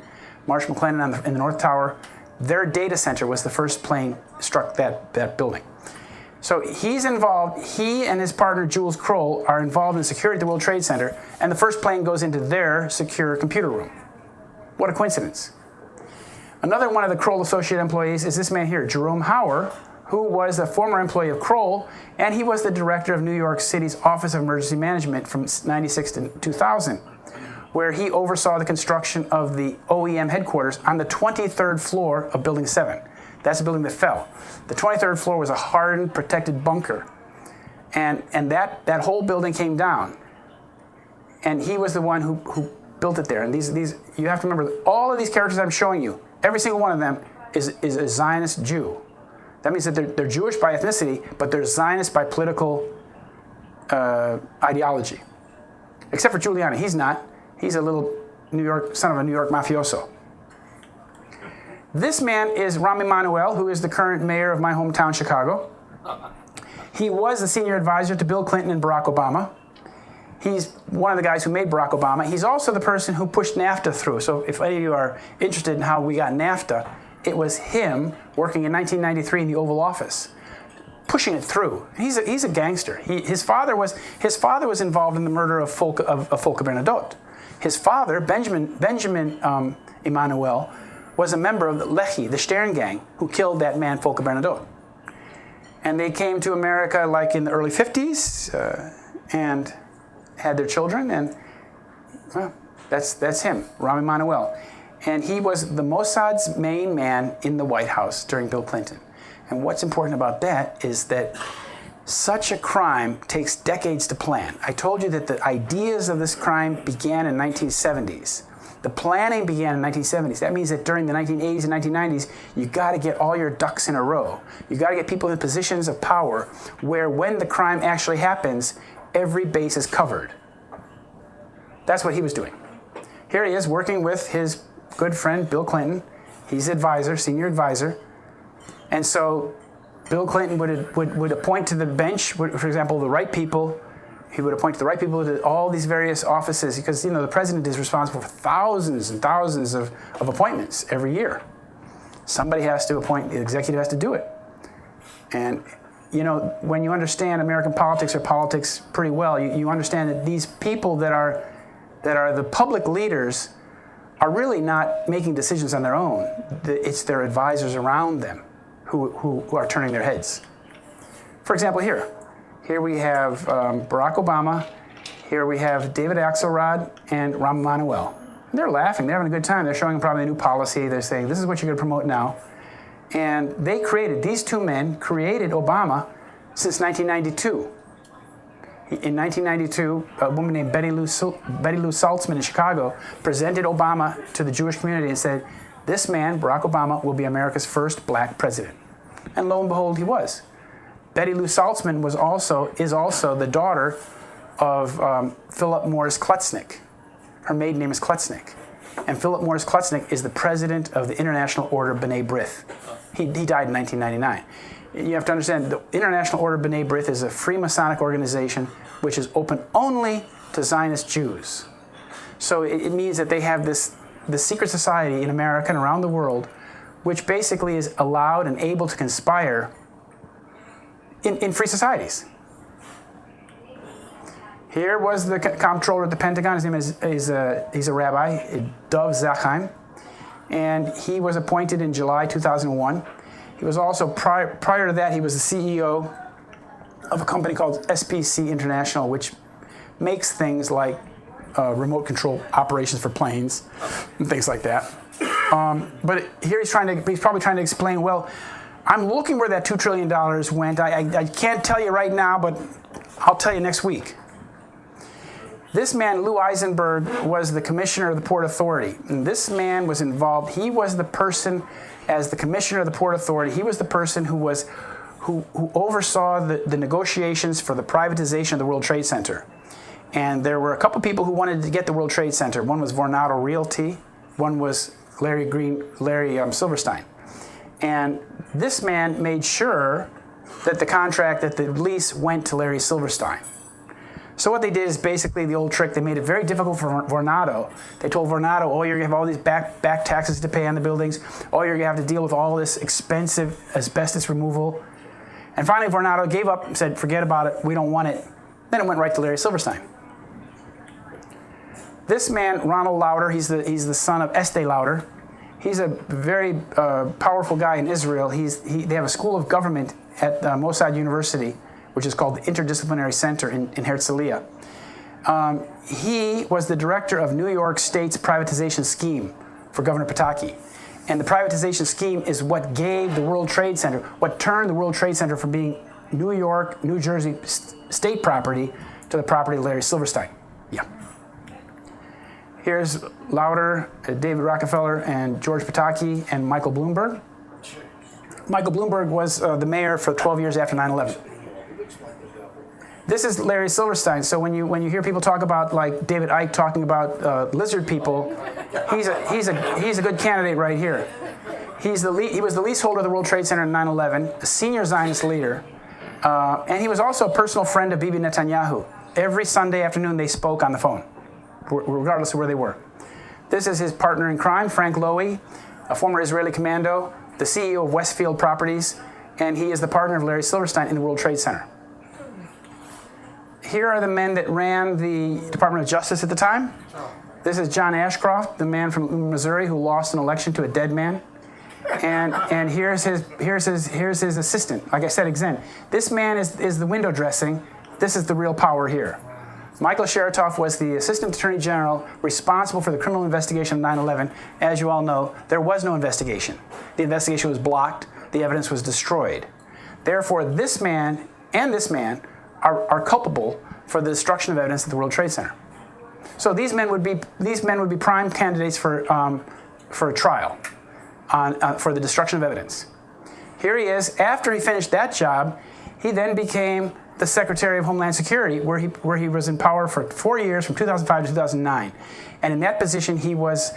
Marsh McLennan in the North Tower, their data center was the first plane struck that building. So he's involved, he and his partner Jules Kroll are involved in security at the World Trade Center, and the first plane goes into their secure computer room. What a coincidence. Another one of the Kroll Associate employees is this man here, Jerome Hauer, who was a former employee of Kroll, and he was the director of New York City's Office of Emergency Management from 96 to 2000, where he oversaw the construction of the OEM headquarters on the 23rd floor of Building 7. That's the building that fell. The 23rd floor was a hardened, protected bunker, and that whole building came down, and he was the one who built it there. And these you have to remember, all of these characters I'm showing you, every single one of them is a Zionist Jew. That means that they're Jewish by ethnicity, but they're Zionist by political ideology. Except for Giuliani, he's not. He's a little son of a New York mafioso. This man is Rahm Emanuel, who is the current mayor of my hometown, Chicago. He was the senior advisor to Bill Clinton and Barack Obama. He's one of the guys who made Barack Obama. He's also the person who pushed NAFTA through. So if any of you are interested in how we got NAFTA, it was him working in 1993 in the Oval Office, pushing it through. He's a gangster. His father was involved in the murder of Volker Bernadotte. His father, Benjamin Emanuel, was a member of the Lehi, the Stern gang, who killed that man, Volker Bernadotte. And they came to America like in the early 50s and had their children, and well, that's him, Rahm Emanuel. And he was the Mossad's main man in the White House during Bill Clinton. And what's important about that is that such a crime takes decades to plan. I told you that the ideas of this crime began in 1970s. The planning began in 1970s. That means that during the 1980s and 1990s, you got to get all your ducks in a row. You got to get people in positions of power where when the crime actually happens, every base is covered. That's what he was doing. Here he is working with his good friend Bill Clinton. He's advisor, senior advisor. And so Bill Clinton would appoint to the bench, for example, the right people. He would appoint the right people to all these various offices because, the president is responsible for thousands and thousands of appointments every year. Somebody has to appoint, the executive has to do it. And, when you understand American politics or politics pretty well, you understand that these people that are the public leaders are really not making decisions on their own. It's their advisors around them who are turning their heads. For example, here we have Barack Obama. Here we have David Axelrod and Rahm Emanuel. They're laughing. They're having a good time. They're showing probably a new policy. They're saying, this is what you're going to promote now. And these two men created Obama since 1992. In 1992, a woman named Betty Lou Saltzman in Chicago presented Obama to the Jewish community and said, this man, Barack Obama, will be America's first black president. And lo and behold, he was. Betty Lou Saltzman is also the daughter of Philip Morris Klutznick. Her maiden name is Klutznick. And Philip Morris Klutznick is the president of the International Order B'nai B'rith. He died in 1999. You have to understand, the International Order B'nai B'rith is a free Masonic organization which is open only to Zionist Jews. So it means that they have this secret society in America and around the world which basically is allowed and able to conspire in free societies. Here was the comptroller at the Pentagon. His name he's a rabbi, Dov Zakheim, and he was appointed in July 2001. He was also, prior to that, he was the CEO of a company called SPC International, which makes things like remote control operations for planes and things like that. But here he's probably trying to explain, well, I'm looking where that $2 trillion went. I can't tell you right now, but I'll tell you next week. This man, Lou Eisenberg, was the commissioner of the Port Authority. And this man was involved. He was the person, as the commissioner of the Port Authority, he was the person who oversaw the negotiations for the privatization of the World Trade Center. And there were a couple people who wanted to get the World Trade Center. One was Vornado Realty. One was Larry Silverstein. And this man made sure that the lease went to Larry Silverstein. So what they did is basically the old trick. They made it very difficult for Vornado. They told Vornado, oh, you're going to have all these back taxes to pay on the buildings. Oh, you're going to have to deal with all this expensive asbestos removal. And finally, Vornado gave up and said, forget about it. We don't want it. Then it went right to Larry Silverstein. This man, Ronald Lauder, he's the son of Estee Lauder. He's a very powerful guy in Israel. They have a school of government at Mossad University, which is called the Interdisciplinary Center in Herzliya. He was the director of New York State's privatization scheme for Governor Pataki. And the privatization scheme is what gave the World Trade Center, what turned the World Trade Center from being New York, New Jersey state property to the property of Larry Silverstein. Yeah. Here's Lauder, David Rockefeller, and George Pataki, and Michael Bloomberg. Michael Bloomberg was the mayor for 12 years after 9/11. This is Larry Silverstein. So when you hear people talk about, like David Icke talking about lizard people, he's a good candidate right here. He was the leaseholder of the World Trade Center in 9/11, a senior Zionist leader, and he was also a personal friend of Bibi Netanyahu. Every Sunday afternoon they spoke on the phone, regardless of where they were. This is his partner in crime, Frank Lowy, a former Israeli commando, the CEO of Westfield Properties, and he is the partner of Larry Silverstein in the World Trade Center. Here are the men that ran the Department of Justice at the time. This is John Ashcroft, the man from Missouri who lost an election to a dead man. And here's his assistant. Like I said again, this man is the window dressing. This is the real power here. Michael Chertoff was the Assistant Attorney General responsible for the criminal investigation of 9/11. As you all know, there was no investigation. The investigation was blocked. The evidence was destroyed. Therefore, this man and this man are culpable for the destruction of evidence at the World Trade Center. So these men would be prime candidates for a trial for the destruction of evidence. Here he is. After he finished that job, he then became the Secretary of Homeland Security, where he was in power for 4 years, from 2005 to 2009. And in that position, he was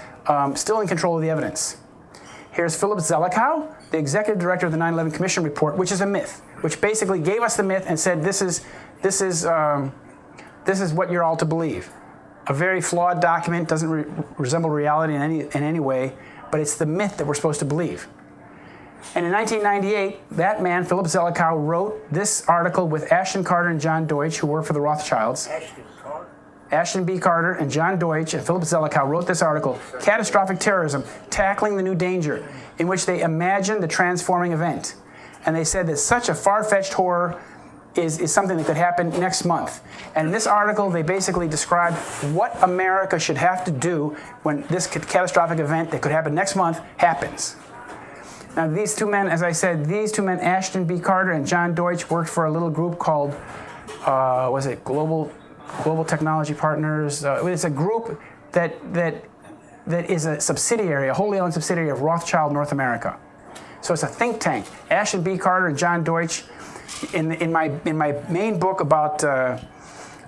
still in control of the evidence. Here's Philip Zelikow, the executive director of the 9/11 Commission report, which is a myth, which basically gave us the myth and said this is what you're all to believe. A very flawed document, doesn't resemble reality in any way, but it's the myth that we're supposed to believe. And in 1998, that man, Philip Zelikow, wrote this article with Ashton Carter and John Deutsch, who worked for the Rothschilds. Ashton B. Carter and John Deutsch and Philip Zelikow wrote this article, Catastrophic Terrorism, Tackling the New Danger, in which they imagined the transforming event. And they said that such a far-fetched horror is something that could happen next month. And in this article, they basically described what America should have to do when this catastrophic event that could happen next month happens. Now, these two men, as I said, Ashton B. Carter and John Deutsch, worked for a little group called, Global Technology Partners. It's a group that is a subsidiary, a wholly owned subsidiary of Rothschild North America. So it's a think tank. Ashton B. Carter and John Deutsch. In my main book about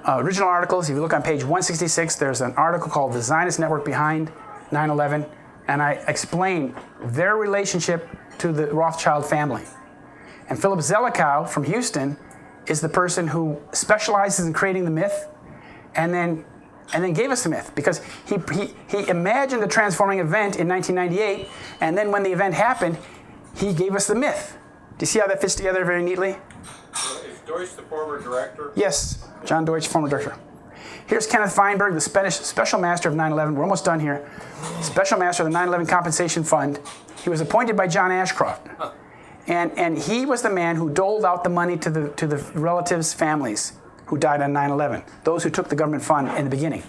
original articles, if you look on page 166, there's an article called "The Zionist Network Behind 9/11," and I explain their relationship to the Rothschild family. And Philip Zelikow from Houston is the person who specializes in creating the myth, and then gave us the myth, because he imagined a transforming event in 1998, and then when the event happened, he gave us the myth. Do you see how that fits together very neatly? Is Deutsch the former director? Yes, John Deutsch, former director. Here's Kenneth Feinberg, the special master of 9/11. We're almost done here. Special master of the 9/11 Compensation Fund. He was appointed by John Ashcroft. And he was the man who doled out the money to the relatives' families who died on 9/11, those who took the government fund in the beginning.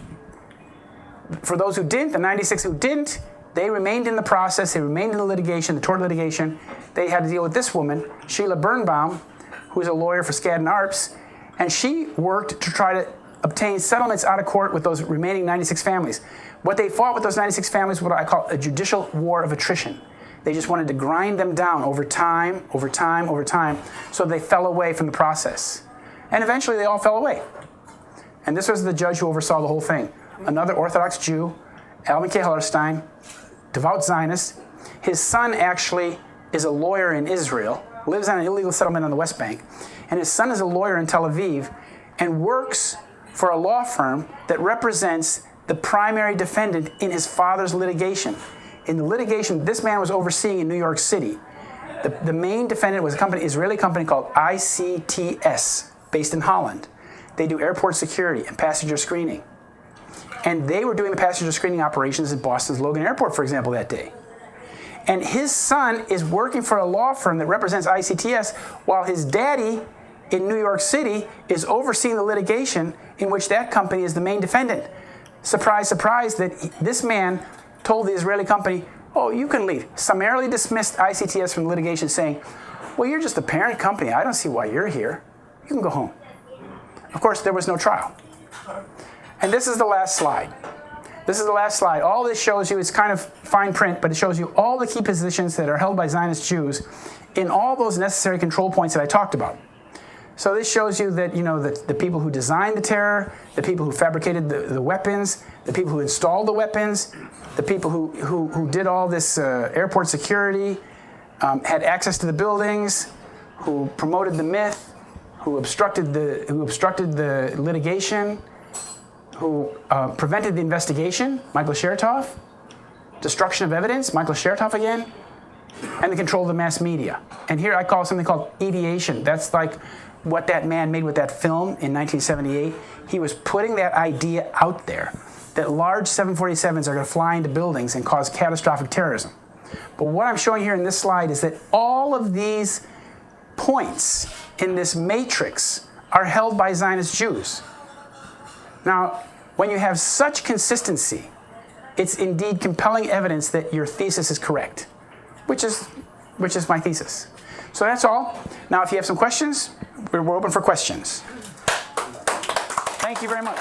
For those who didn't, the 96 who didn't, they remained in the process, they remained in the litigation, the tort litigation. They had to deal with this woman, Sheila Birnbaum, who's a lawyer for Skadden Arps, and she worked to try to obtain settlements out of court with those remaining 96 families. What they fought with those 96 families was what I call a judicial war of attrition. They just wanted to grind them down over time, so they fell away from the process. And eventually they all fell away. And this was the judge who oversaw the whole thing. Another Orthodox Jew, Alvin K. Hellerstein, devout Zionist. His son actually is a lawyer in Israel, lives on an illegal settlement on the West Bank, and his son is a lawyer in Tel Aviv and works for a law firm that represents the primary defendant in his father's litigation. In the litigation this man was overseeing in New York City, the main defendant was an Israeli company called ICTS, based in Holland. They do airport security and passenger screening. And they were doing the passenger screening operations at Boston's Logan Airport, for example, that day. And his son is working for a law firm that represents ICTS, while his daddy in New York City is overseeing the litigation in which that company is the main defendant. Surprise, surprise, that this man told the Israeli company, oh, you can leave. Summarily dismissed ICTS from litigation, saying, well, you're just the parent company. I don't see why you're here. You can go home. Of course, there was no trial. And this is the last slide. This is the last slide. All this shows you, it's kind of fine print, but it shows you all the key positions that are held by Zionist Jews in all those necessary control points that I talked about. So this shows you that, the people who designed the terror, the people who fabricated the weapons, the people who installed the weapons, the people who did all this airport security, had access to the buildings, who promoted the myth, who obstructed the litigation, who prevented the investigation, Michael Chertoff, destruction of evidence, Michael Chertoff again, and the control of the mass media. And here I call something called ideation. That's like what that man made with that film in 1978. He was putting that idea out there that large 747s are going to fly into buildings and cause catastrophic terrorism. But what I'm showing here in this slide is that all of these points in this matrix are held by Zionist Jews. Now, when you have such consistency, it's indeed compelling evidence that your thesis is correct, which is my thesis. So that's all. Now, if you have some questions, we're open for questions. Thank you very much.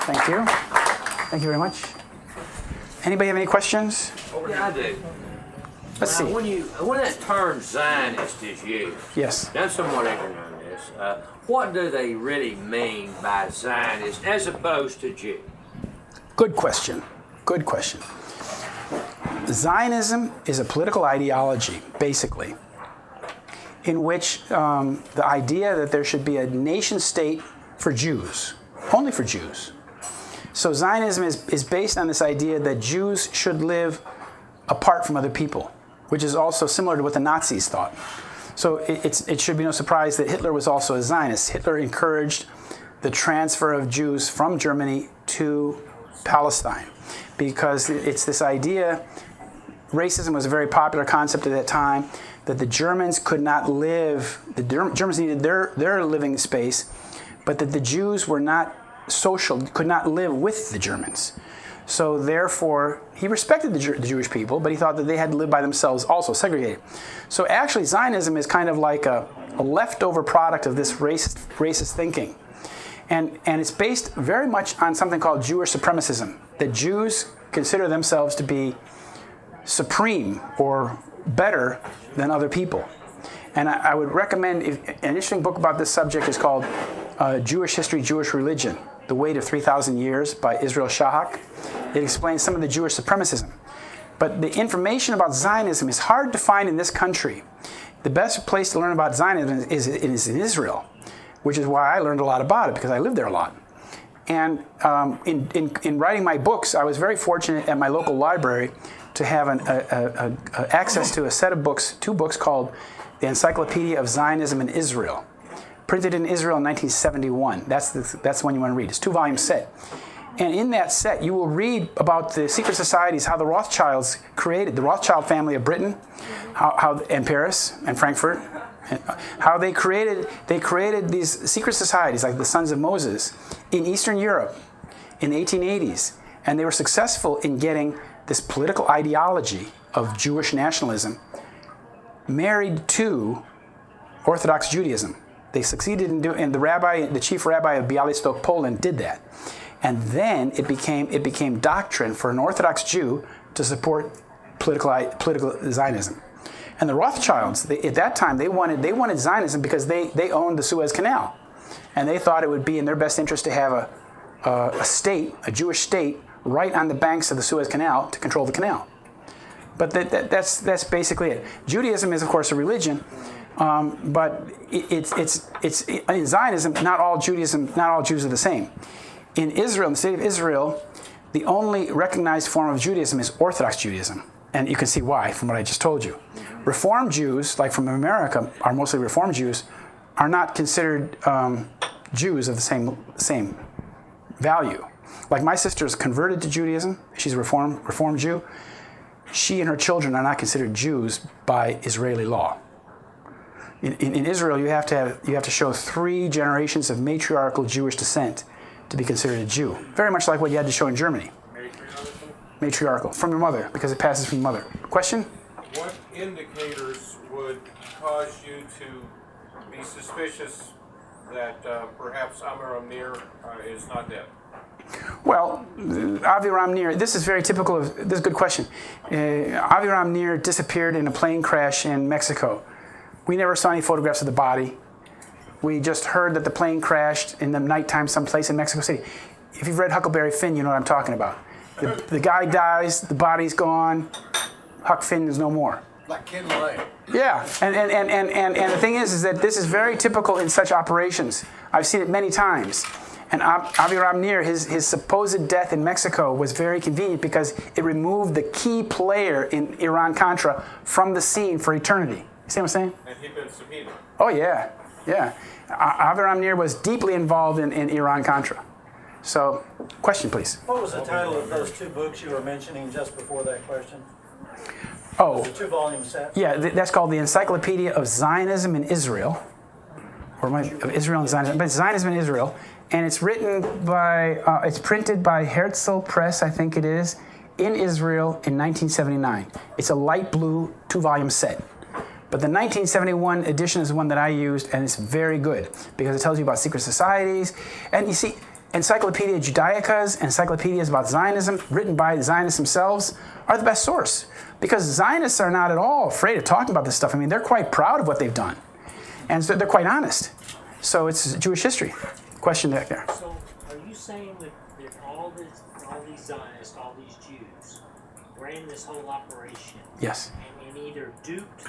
Thank you. Thank you very much. Anybody have any questions? Yeah, I do. Let's see. When that term Zionist is used, Yes. I'm somewhat ignorant on this. What do they really mean by Zionist as opposed to Jew? Good question. Good question. Zionism is a political ideology, basically, in which the idea that there should be a nation state for Jews, only for Jews. So Zionism is based on this idea that Jews should live apart from other people, which is also similar to what the Nazis thought. So it should be no surprise that Hitler was also a Zionist. Hitler encouraged the transfer of Jews from Germany to Palestine because it's this idea. Racism was a very popular concept at that time, that the Germans could not live, Germans needed their living space, but that the Jews were not social, could not live with the Germans. So therefore, he respected the Jewish people, but he thought that they had to live by themselves also, segregated. So actually, Zionism is kind of like a leftover product of this racist thinking. And it's based very much on something called Jewish supremacism, that Jews consider themselves to be supreme or better than other people. And I would recommend, an interesting book about this subject is called Jewish History, Jewish Religion, The Weight of 3,000 Years by Israel Shahak. It explains some of the Jewish supremacism. But the information about Zionism is hard to find in this country. The best place to learn about Zionism is in Israel, which is why I learned a lot about it, because I lived there a lot. And in writing my books, I was very fortunate at my local library to have access to a set of books, 2 books called The Encyclopedia of Zionism in Israel, printed in Israel in 1971. That's the one you want to read. It's a 2-volume set. And in that set, you will read about the secret societies, how the Rothschilds created, the Rothschild family of Britain, and Paris and Frankfurt, how they created these secret societies like the Sons of Moses in Eastern Europe in the 1880s. And they were successful in getting this political ideology of Jewish nationalism married to Orthodox Judaism. They succeeded in doing, and the chief rabbi of Bialystok, Poland, did that. And then it became doctrine for an Orthodox Jew to support political Zionism. And the Rothschilds, at that time, they wanted Zionism because they owned the Suez Canal, and they thought it would be in their best interest to have a state, a Jewish state, right on the banks of the Suez Canal to control the canal. But that's basically it. Judaism is, of course, a religion, but it's in Zionism. Not all Jews are the same. In Israel, in the state of Israel, the only recognized form of Judaism is Orthodox Judaism, and you can see why from what I just told you. Reform Jews, like from America, are mostly Reform Jews, are not considered Jews of the same value. Like my sister is converted to Judaism. She's a Reform Jew. She and her children are not considered Jews by Israeli law. In Israel, you have to show 3 generations of matriarchal Jewish descent to be considered a Jew. Very much like what you had to show in Germany. Matriarchal, from your mother, because it passes from your mother. Question? What indicators would cause you to be suspicious that perhaps Aviram Nir is not dead? Well, Aviram Nir, this is very typical of, this is a good question. Aviram Nir disappeared in a plane crash in Mexico. We never saw any photographs of the body. We just heard that the plane crashed in the nighttime someplace in Mexico City. If you've read Huckleberry Finn, you know what I'm talking about. The guy dies, the body's gone, Huck Finn is no more. Like Ken Lay. Yeah, and the thing is that this is very typical in such operations. I've seen it many times. And Aviram Nir, his supposed death in Mexico was very convenient because it removed the key player in Iran-Contra from the scene for eternity. You see what I'm saying? And he'd been subpoenaed. Oh, yeah. Aviram Nir was deeply involved in Iran-Contra. So, question, please. What was the title of those 2 books you were mentioning just before that question? Oh, The 2-volume set? yeah, that's called the Encyclopedia of Zionism in Israel. Of Israel and Zionism, but it's Zionism in Israel. And it's written by, it's printed by Herzl Press, I think it is, in Israel in 1979. It's a light blue 2-volume set. But the 1971 edition is the one that I used, and it's very good because it tells you about secret societies. And you see, Encyclopedia Judaicas, encyclopedias about Zionism, written by the Zionists themselves, are the best source. Because Zionists are not at all afraid of talking about this stuff. I mean, they're quite proud of what they've done. And so they're quite honest. So it's Jewish history. Question back there. So are you saying that that all these Zionists, all these Jews, ran this whole operation Yes. and either duped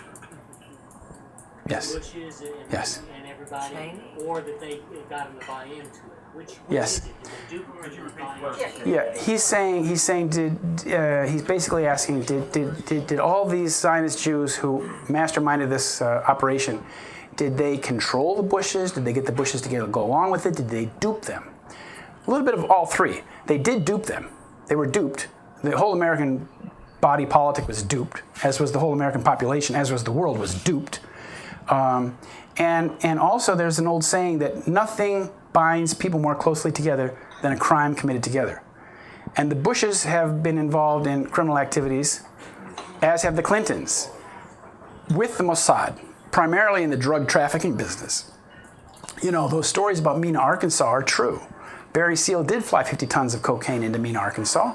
Yes. Bushes and, Yes. and everybody, or that they got them to buy into it? Which Yes. is it? Did they dupe them or did they buy into it? Yeah, he's saying he's basically asking, did all these Zionist Jews who masterminded this operation, did they control the Bushes? Did they get the Bushes to go along with it? Did they dupe them? A little bit of all three. They did dupe them. They were duped. The whole American body politic was duped, as was the whole American population, as was the world was duped. And also there's an old saying that nothing binds people more closely together than a crime committed together. And the Bushes have been involved in criminal activities, as have the Clintons, with the Mossad, primarily in the drug trafficking business. You know, those stories about Mena, Arkansas are true. Barry Seal did fly 50 tons of cocaine into Mena, Arkansas.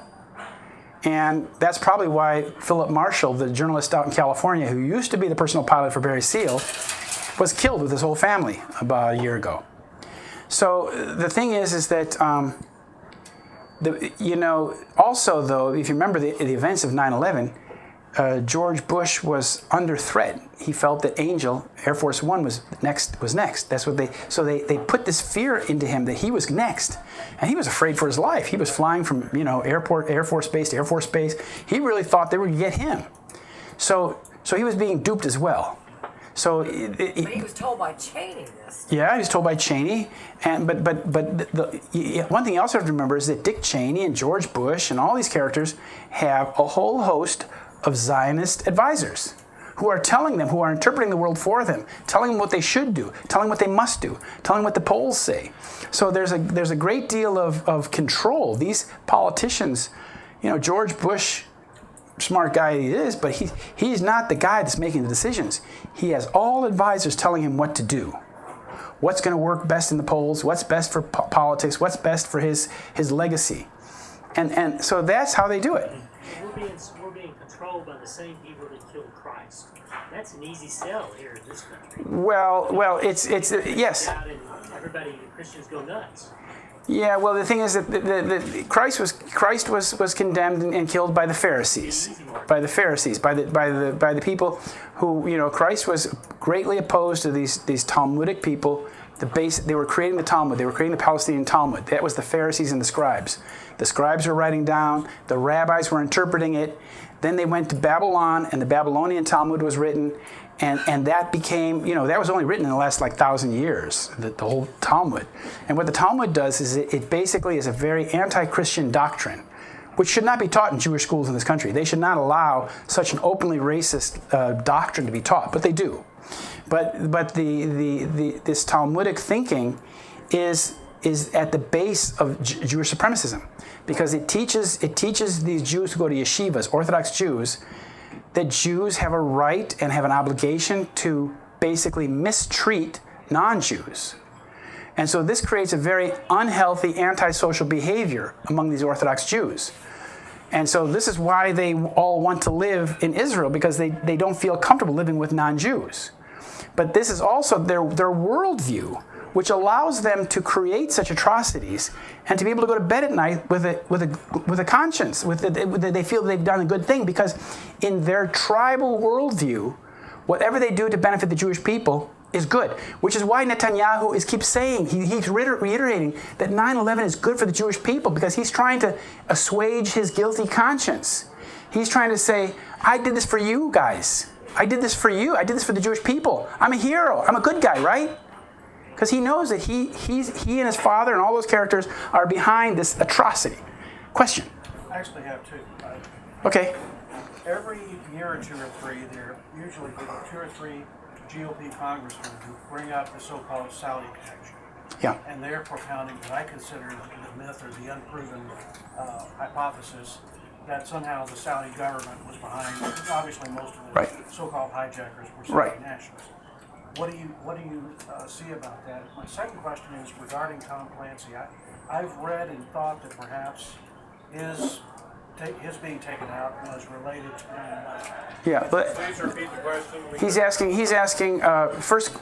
And that's probably why Philip Marshall, the journalist out in California, who used to be the personal pilot for Barry Seal, was killed with his whole family about a year ago. So the thing is that, also though, if you remember the events of 9/11, George Bush was under threat. He felt that Angel, Air Force One, was next. That's what they put this fear into him that he was next, and he was afraid for his life. He was flying from Air Force Base to Air Force Base. He really thought they would get him. So he was being duped as well. So but he was told by Cheney this. yeah, he was told by Cheney, but one thing you also have to remember is that Dick Cheney and George Bush and all these characters have a whole host of Zionist advisors who are telling them, who are interpreting the world for them, telling them what they should do, telling them what they must do, telling them what the polls say. So there's a great deal of control. These politicians, George Bush, smart guy he is, but he's not the guy that's making the decisions. He has all advisors telling him what to do. What's going to work best in the polls, what's best for politics, what's best for his legacy. And so that's how they do it. We're being controlled by the same people that killed Christ. That's an easy sell here in this country. Well, it's yes. Out and everybody, the Christians go nuts. Yeah, well, the thing is that Christ was condemned and killed by the Pharisees, by the people who, Christ was greatly opposed to these Talmudic people. They were creating the Talmud. They were creating the Palestinian Talmud. That was the Pharisees and the scribes. The scribes were writing down. The rabbis were interpreting it. Then they went to Babylon, and the Babylonian Talmud was written. And that became, that was only written in the last 1,000 years, the whole Talmud. And what the Talmud does is it basically is a very anti-Christian doctrine, which should not be taught in Jewish schools in this country. They should not allow such an openly racist doctrine to be taught, but they do. But this Talmudic thinking is at the base of Jewish supremacism, because it teaches these Jews who go to yeshivas, Orthodox Jews, that Jews have a right and have an obligation to basically mistreat non-Jews. And so this creates a very unhealthy antisocial behavior among these Orthodox Jews. And so this is why they all want to live in Israel, because they don't feel comfortable living with non-Jews. But this is also their worldview, which allows them to create such atrocities and to be able to go to bed at night with a conscience, they feel they've done a good thing, because in their tribal worldview, whatever they do to benefit the Jewish people is good. Which is why Netanyahu keeps saying, he's reiterating that 9/11 is good for the Jewish people, because he's trying to assuage his guilty conscience. He's trying to say, I did this for you guys. I did this for you. I did this for the Jewish people. I'm a hero. I'm a good guy, right? Because he knows that he and his father and all those characters are behind this atrocity. Question? I actually have two. Okay. Every year or two or three, there are usually 2 or 3 GOP congressmen who bring up the so-called Saudi connection. Yeah. And they're propounding what I consider the myth or the unproven hypothesis that somehow the Saudi government was behind, obviously most of the so-called hijackers were Saudi nationalists. What do you see about that? My second question is regarding Tom Clancy. I've read and thought that perhaps his his being taken out was related to 9/11. Yeah, but Please repeat the question. he's asking.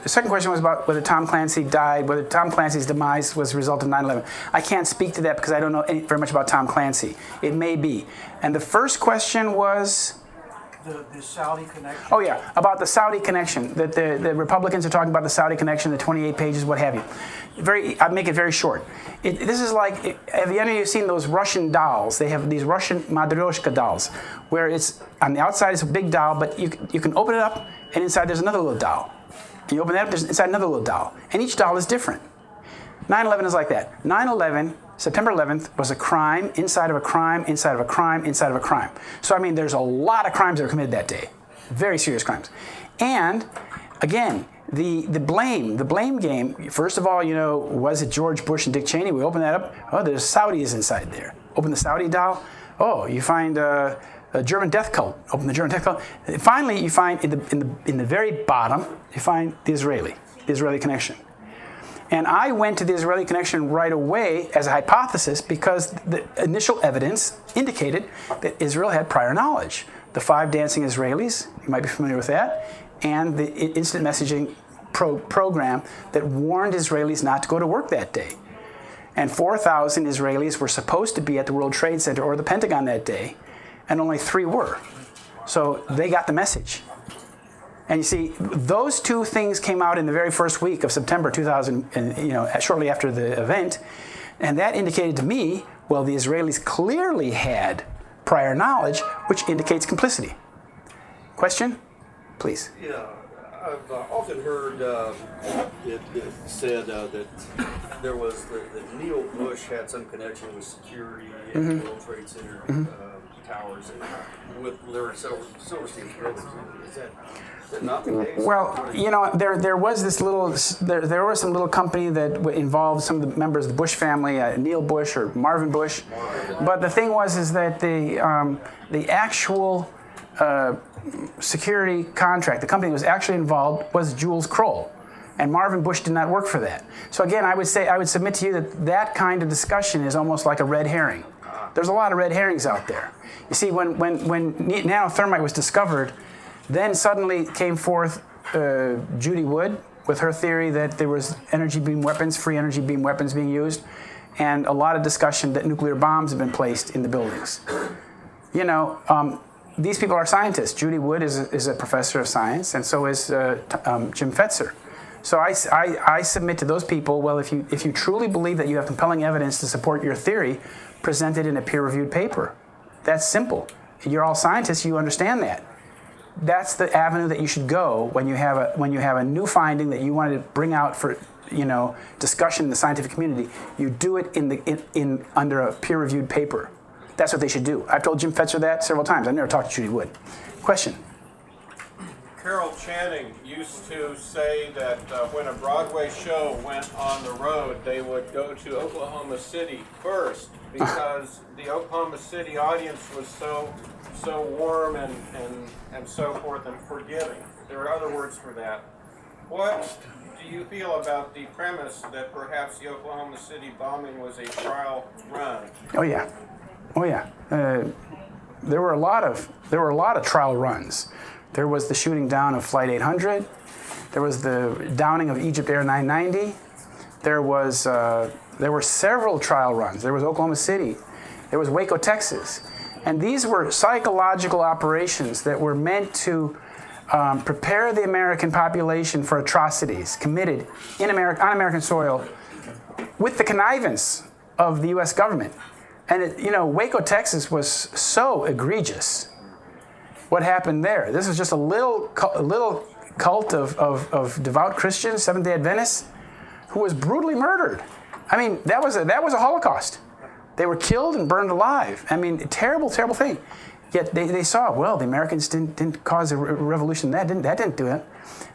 Second question was about whether Tom Clancy died, whether Tom Clancy's demise was a result of 9/11. I can't speak to that because I don't know very much about Tom Clancy. It may be. And the first question was. The Saudi connection. Oh yeah, about the Saudi connection. That the Republicans are talking about the Saudi connection, the 28 pages, what have you. I'll make it very short. This is like, have any of you seen those Russian dolls? They have these Russian Matryoshka dolls, where it's on the outside it's a big doll, but you can open it up, and inside there's another little doll. And you open that up, there's inside another little doll, and each doll is different. 9/11 is like that. 9/11. September 11th was a crime inside of a crime inside of a crime inside of a crime. So, I mean, there's a lot of crimes that were committed that day. Very serious crimes. And, again, the blame game, first of all, was it George Bush and Dick Cheney? We open that up. Oh, there's Saudis inside there. Open the Saudi doll. Oh, you find a German death cult. Open the German death cult. Finally, you find in the very bottom, you find the Israeli connection. And I went to the Israeli connection right away as a hypothesis because the initial evidence indicated that Israel had prior knowledge. The 5 dancing Israelis, you might be familiar with that, and the instant messaging program that warned Israelis not to go to work that day. And 4,000 Israelis were supposed to be at the World Trade Center or the Pentagon that day, and only 3 were. So they got the message. And you see, those 2 things came out in the very first week of September 2000, shortly after the event. And that indicated to me, well, the Israelis clearly had prior knowledge, which indicates complicity. Question? Please. Yeah, I've often heard it said that there was that Neil Bush had some connection with security at the World Trade Center towers and with Larry Silverstein's brother. Is that not the case? Well, there was this little, there was some little company that involved some of the members of the Bush family, Neil Bush or Marvin Bush. But the thing is that the actual security contract, the company that was actually involved was Jules Kroll. And Marvin Bush did not work for that. So again, I would submit to you that kind of discussion is almost like a red herring. There's a lot of red herrings out there. You see, when nanothermite was discovered, then suddenly came forth Judy Wood with her theory that there was energy beam weapons, free energy beam weapons being used, and a lot of discussion that nuclear bombs have been placed in the buildings. These people are scientists. Judy Wood is a professor of science, and so is Jim Fetzer. So I submit to those people, well, if you truly believe that you have compelling evidence to support your theory, present it in a peer-reviewed paper. That's simple. You're all scientists, you understand that. That's the avenue that you should go when you have a new finding that you want to bring out for discussion in the scientific community. You do it in under a peer-reviewed paper. That's what they should do. I've told Jim Fetzer that several times. I've never talked to Judy Wood. Question? Carol Channing used to say that when a Broadway show went on the road, they would go to Oklahoma City first because the Oklahoma City audience was so warm and so forth and forgiving. There are other words for that. What do you feel about the premise that perhaps the Oklahoma City bombing was a trial run? Oh yeah. There were a lot of trial runs. There was the shooting down of Flight 800. There was the downing of Egypt Air 990. There were several trial runs. There was Oklahoma City. There was Waco, Texas. And these were psychological operations that were meant to prepare the American population for atrocities committed on American soil with the connivance of the U.S. government. And Waco, Texas was so egregious. What happened there? This was just a little cult of devout Christians, Seventh-day Adventists, who was brutally murdered. I mean, that was a Holocaust. They were killed and burned alive. I mean, terrible, terrible thing. Yet they saw, well, the Americans didn't cause a revolution. That didn't do it.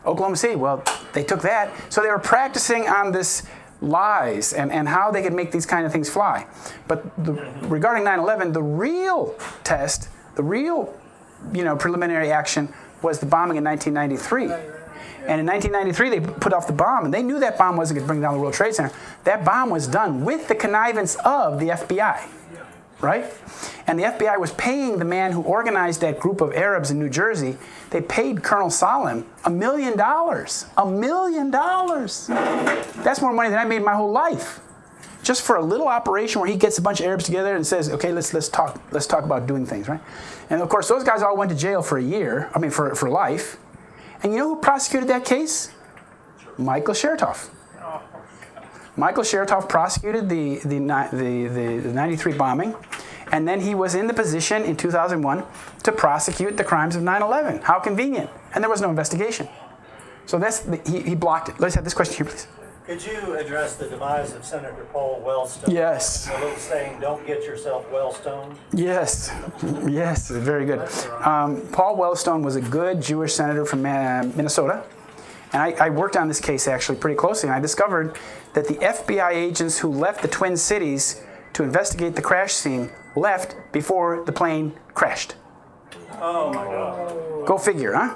Oklahoma City, well, they took that. So they were practicing on this lies and how they could make these kind of things fly. But regarding 9/11, the real test, the real preliminary action was the bombing in 1993. And in 1993, they put off the bomb, and they knew that bomb wasn't going to bring down the World Trade Center. That bomb was done with the connivance of the FBI. right? And the FBI was paying the man who organized that group of Arabs in New Jersey, they paid Colonel Salim $1 million. $1 million. That's more money than I made in my whole life. Just for a little operation where he gets a bunch of Arabs together and says, okay, let's talk about doing things, right? And of course, those guys all went to jail for a year, for life. And you know who prosecuted that case? Michael Chertoff. Michael Chertoff prosecuted the 93 bombing, and then he was in the position in 2001 to prosecute the crimes of 9/11. How convenient. And there was no investigation. So he blocked it. Let's have this question here, please. Could you address the demise of Senator Paul Wellstone? Yes. A little saying, don't get yourself well-stoned. Yes, very good. Paul Wellstone was a good Jewish senator from Minnesota. And I worked on this case actually pretty closely, and I discovered that the FBI agents who left the Twin Cities to investigate the crash scene left before the plane crashed. Oh my God. Go figure, huh?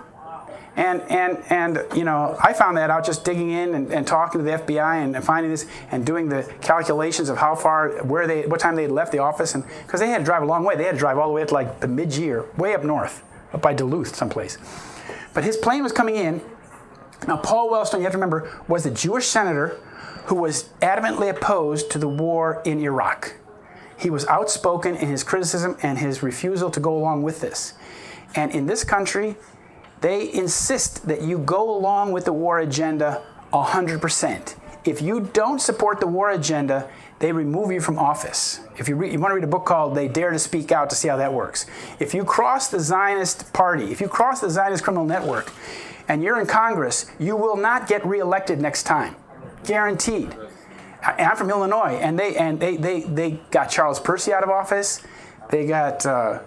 And you know, I found that out just digging in and talking to the FBI and finding this and doing the calculations of how far, what time they had left the office, and because they had to drive a long way. They had to drive all the way up to like the mid-year, way up north, up by Duluth someplace. But his plane was coming in. Now, Paul Wellstone, you have to remember, was a Jewish senator who was adamantly opposed to the war in Iraq. He was outspoken in his criticism and his refusal to go along with this. And in this country, they insist that you go along with the war agenda 100%. If you don't support the war agenda, they remove you from office. If you want to read a book called They Dare to Speak Out to see how that works. If you cross the Zionist party, if you cross the Zionist criminal network, and you're in Congress, you will not get reelected next time. Guaranteed. And I'm from Illinois, and they got Charles Percy out of office. They got a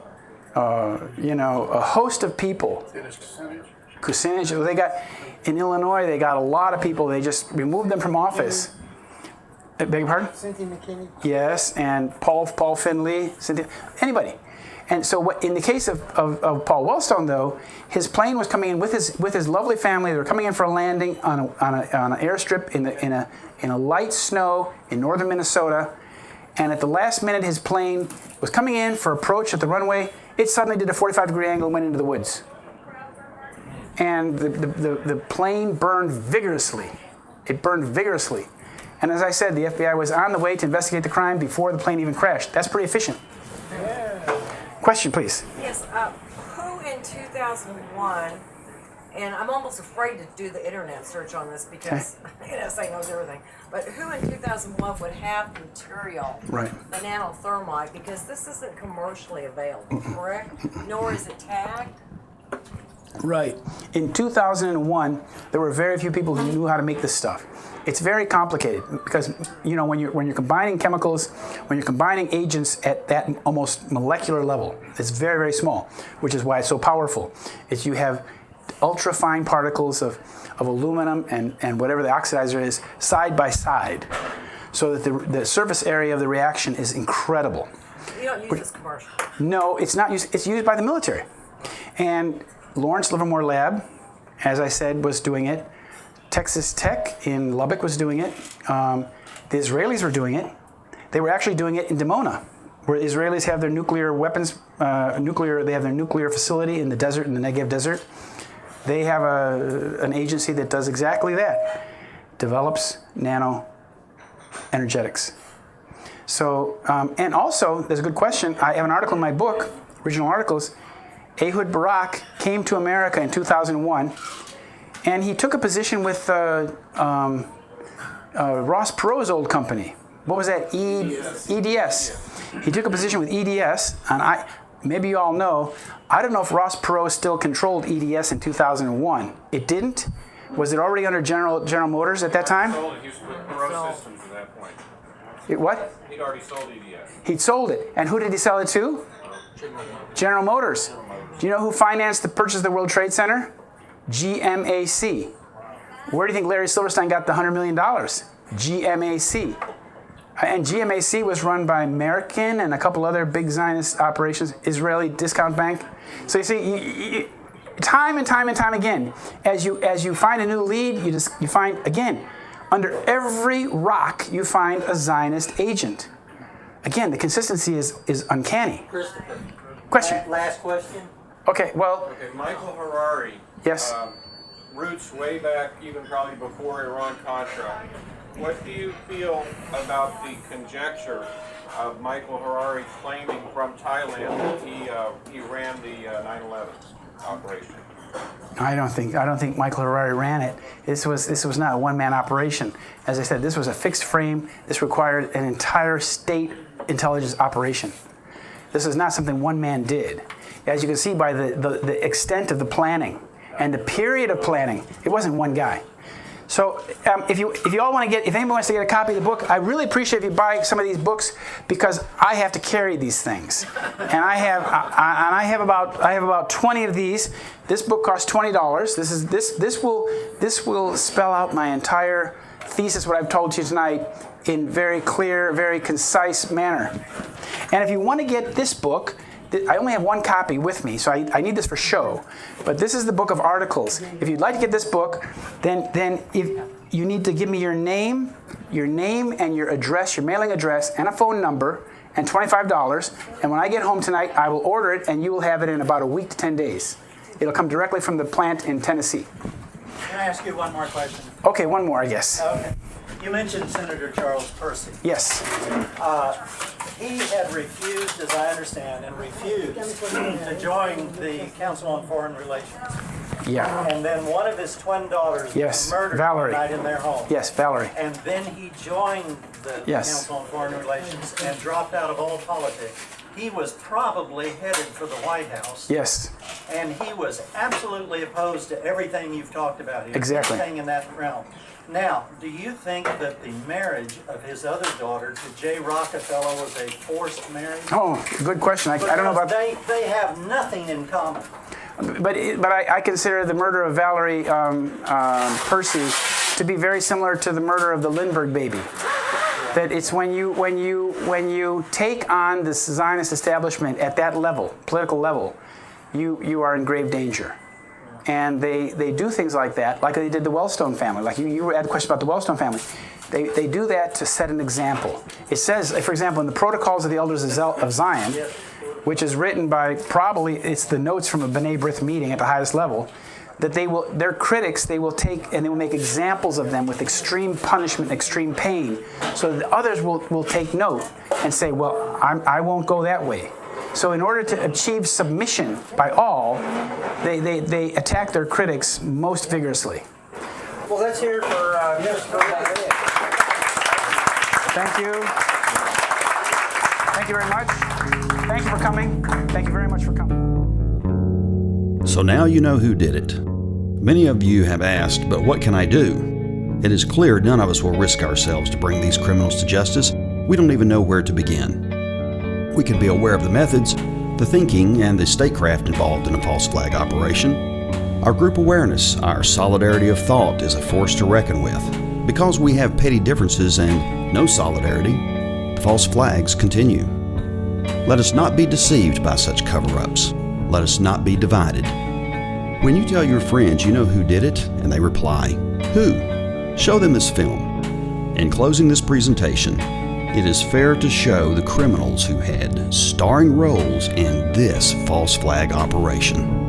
host of people. Kucinich. They got in Illinois. They got a lot of people. They just removed them from office. Beg your pardon? Cynthia McKinney. Yes, and Paul Finley. Anybody. And so, in the case of Paul Wellstone, though, his plane was coming in with his lovely family. They were coming in for a landing on an airstrip in a light snow in northern Minnesota. And at the last minute, his plane was coming in for approach at the runway. It suddenly did a 45-degree angle and went into the woods. And the plane burned vigorously. It burned vigorously. And as I said, the FBI was on the way to investigate the crime before the plane even crashed. That's pretty efficient. Question, please. Yes, who in 2001, and I'm almost afraid to do the internet search on this because NSA knows everything, but who in 2001 would have the material, right, the nanothermite, because this isn't commercially available, correct? Nor is it tagged? Right. In 2001, there were very few people who knew how to make this stuff. It's very complicated because, you know, when you're combining chemicals, when you're combining agents at that almost molecular level, it's very, very small, which is why it's so powerful. Is you have ultra fine particles of aluminum and whatever the oxidizer is side by side, so that the surface area of the reaction is incredible. You don't use this commercially? No, it's not used. It's used by the military. And Lawrence Livermore Lab, as I said, was doing it. Texas Tech in Lubbock was doing it. The Israelis were doing it. They were actually doing it in Dimona, where Israelis have their nuclear weapons, they have their nuclear facility in the desert, in the Negev desert. They have an agency that does exactly that, develops nano energetics. So, and also, there's a good question. I have an article in my book, original articles. Ehud Barak came to America in 2001, and he took a position with Ross Perot's old company. What was that? EDS. He took a position with EDS, and maybe you all know, I don't know if Ross Perot still controlled EDS in 2001. It didn't? Was it already under General Motors at that time? Sold it. He was with Perot Systems at that point. What? He'd already sold EDS. He'd sold it. And who did he sell it to? General Motors. Do you know who financed the purchase of the World Trade Center? GMAC. Where do you think Larry Silverstein got the $100 million? GMAC. And GMAC was run by American and a couple other big Zionist operations, Israeli discount bank. So you see, time and time and time again, as you find a new lead, you find, again, under every rock you find a Zionist agent. again, the consistency is uncanny. Christopher. Question. Last question. Okay, well, Okay, Michael Harari. yes. Roots way back, even probably before Iran-Contra. What do you feel about the conjecture of Michael Harari claiming from Thailand that he ran the 9/11 operation? I don't think Michael Harari ran it. This was not a one-man operation. As I said, this was a fixed frame. This required an entire state intelligence operation. This is not something one man did. As you can see by the extent of the planning and the period of planning, it wasn't one guy. So if you all want to if anyone wants to get a copy of the book, I really appreciate if you buy some of these books because I have to carry these things, and I have about 20 of these. This book costs $20. This will spell out my entire thesis, what I've told you tonight, in very clear, very concise manner. And if you want to get this book, I only have one copy with me, so I need this for show. But this is the book of articles. If you'd like to get this book, then if you need to give me your name and your address, your mailing address, and a phone number, and $25. And when I get home tonight, I will order it, and you will have it in about a week to 10 days. It'll come directly from the plant in Tennessee. Can I ask you one more question? Okay, one more, I guess. Okay. You mentioned Senator Charles Percy. Yes. He had refused, as I understand, to join the Council on Foreign Relations. Yeah. And then one of his twin daughters was murdered Valerie. right in their home. Yes, Valerie. And then he joined the Council on Foreign Relations and dropped out of all politics. He was probably headed for the White House. Yes. And he was absolutely opposed to everything you've talked about here. Exactly. Everything in that realm. Now, do you think that the marriage of his other daughter to Jay Rockefeller was a forced marriage? Oh, good question. I don't know about they have nothing in common. But I consider the murder of Valerie Percy to be very similar to the murder of the Lindbergh baby. That it's when you take on the Zionist establishment at that level, political level, you are in grave danger. And they do things like that, like they did the Wellstone family. Like you had a question about the Wellstone family. They do that to set an example. It says, for example, in the Protocols of the Elders of Zion, which is written by it's the notes from a B'nai B'rith meeting at the highest level, that their critics, they will take and they will make examples of them with extreme punishment, extreme pain, so that others will take note and say, well, I won't go that way. So in order to achieve submission by all, they attack their critics most vigorously. Well, let's hear it for Mr. Thank you. Thank you very much. Thank you for coming. Thank you very much for coming. So now you know who did it. Many of you have asked, but what can I do? It is clear none of us will risk ourselves to bring these criminals to justice. We don't even know where to begin. We can be aware of the methods, the thinking, and the statecraft involved in a false flag operation. Our group awareness, our solidarity of thought is a force to reckon with. Because we have petty differences and no solidarity, false flags continue. Let us not be deceived by such cover-ups. Let us not be divided. When you tell your friends you know who did it, and they reply, "Who?" show them this film. In closing this presentation, it is fair to show the criminals who had starring roles in this false flag operation.